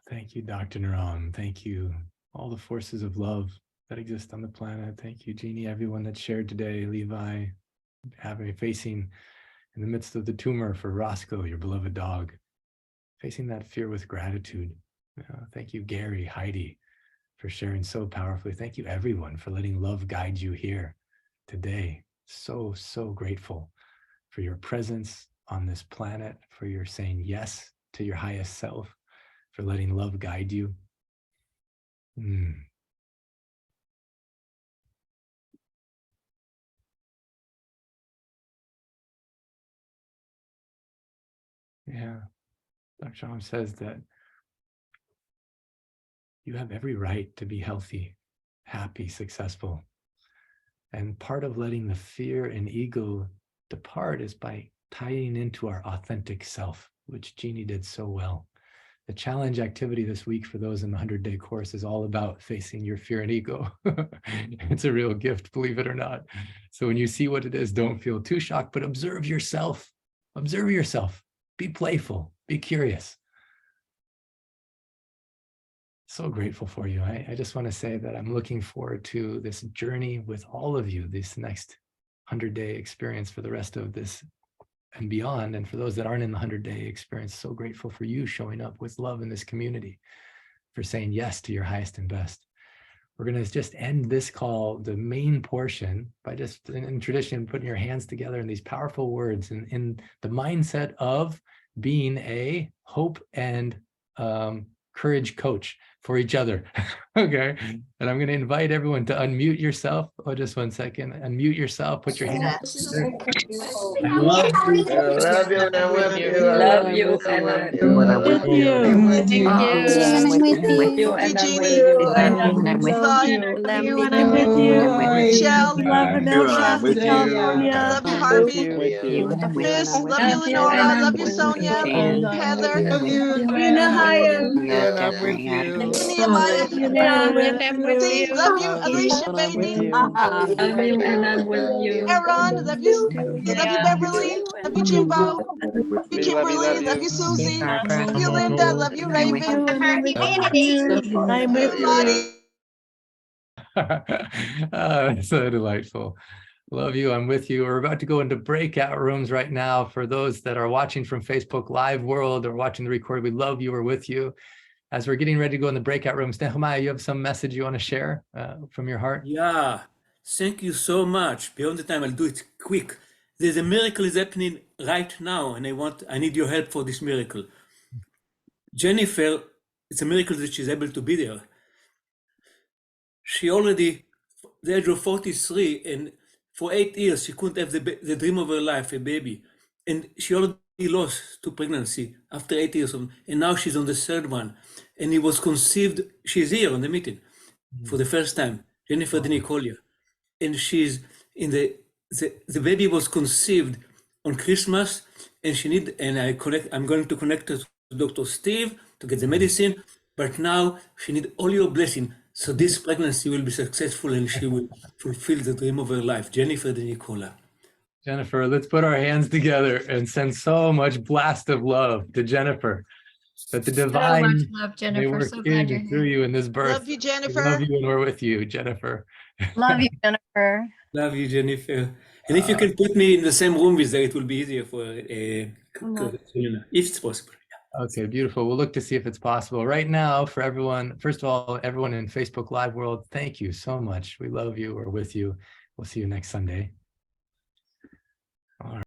A: Thank you, Dr. Naram. Thank you, all the forces of love that exist on the planet. Thank you, Jeannie, everyone that shared today, Levi, facing in the midst of the tumor for Roscoe, your beloved dog, facing that fear with gratitude. Thank you, Gary, Heidi, for sharing so powerfully. Thank you, everyone, for letting love guide you here today. So, so grateful for your presence on this planet, for your saying yes to your highest self, for letting love guide you. Yeah, Dr. Sham says that you have every right to be healthy, happy, successful. And part of letting the fear and ego depart is by tying into our authentic self, which Jeannie did so well. The challenge activity this week for those in the 100-day course is all about facing your fear and ego. It's a real gift, believe it or not. So when you see what it is, don't feel too shocked, but observe yourself. Observe yourself. Be playful. Be curious. So grateful for you. I just want to say that I'm looking forward to this journey with all of you, this next 100-day experience for the rest of this and beyond. And for those that aren't in the 100-day experience, so grateful for you showing up with love in this community, for saying yes to your highest and best. We're going to just end this call, the main portion, by just in tradition, putting your hands together in these powerful words in the mindset of being a hope and courage coach for each other. Okay. And I'm going to invite everyone to unmute yourself. Oh, just 1 second. Unmute yourself. Put your hand up.
L: Love you.
E: Love you, and I'm with you.
L: Love you.
E: And I'm with you.
L: I'm with you.
B: Thank you.
E: Love you, Jeannie. Claude.
L: I'm with you.
E: Michelle.
L: I'm with you.
E: Love you, Harvey. Chris, love you, Lenora. Love you, Sonia. Heather.
L: Love you.
E: And
F: I'm with you.
E: Nehemiah. Steve, love you. Alicia, baby. Aaron, love you. Love you, Beverly. Love you, Jimbo. Love you, Kimberly. Love you, Susie. Love you, Linda. Love you, Raven.
L: I'm with you.
E: Lottie.
A: So delightful. Love you. I'm with you. We're about to go into breakout rooms right now. For those that are watching from Facebook Live World or watching the record, we love you. We're with you. As we're getting ready to go in the breakout rooms, Nehemiah, you have some message you want to share from your heart?
M: Yeah, thank you so much. Beyond the time, I'll do it quick. There's a miracle is happening right now, and I need your help for this miracle. Jennifer, it's a miracle that she's able to be there. She already, the age of 43, and for 8 years, she couldn't have the dream of her life, a baby. And she already lost to pregnancy after 8 years, and now she's on the third one. And he was conceived, she's here on the meeting for the first time, Jennifer Denicolia. And she's in the baby was conceived on Christmas, and I'm going to connect her to Dr. Steve to get the medicine, but now she needs all your blessing. So this pregnancy will be successful and she will fulfill the dream of her life. Jennifer Denicola.
A: Jennifer, let's put our hands together and send so much blast of love to Jennifer. That the divine
B: So much love,
A: may
B: Jennifer.
A: work
B: So
A: in
B: glad you're
A: and through
B: here.
A: you in this birth.
E: Love you,
A: We
E: Jennifer.
A: love you and we're with you, Jennifer.
N: Love you, Jennifer.
M: Love you, Jennifer. And if you can put me in the same room with her, it will be easier for if it's possible.
A: Okay, beautiful. We'll look to see if it's possible. Right now, for everyone, first of all, everyone in Facebook Live World, thank you so much. We love you. We're with you. We'll see you next Sunday. All right.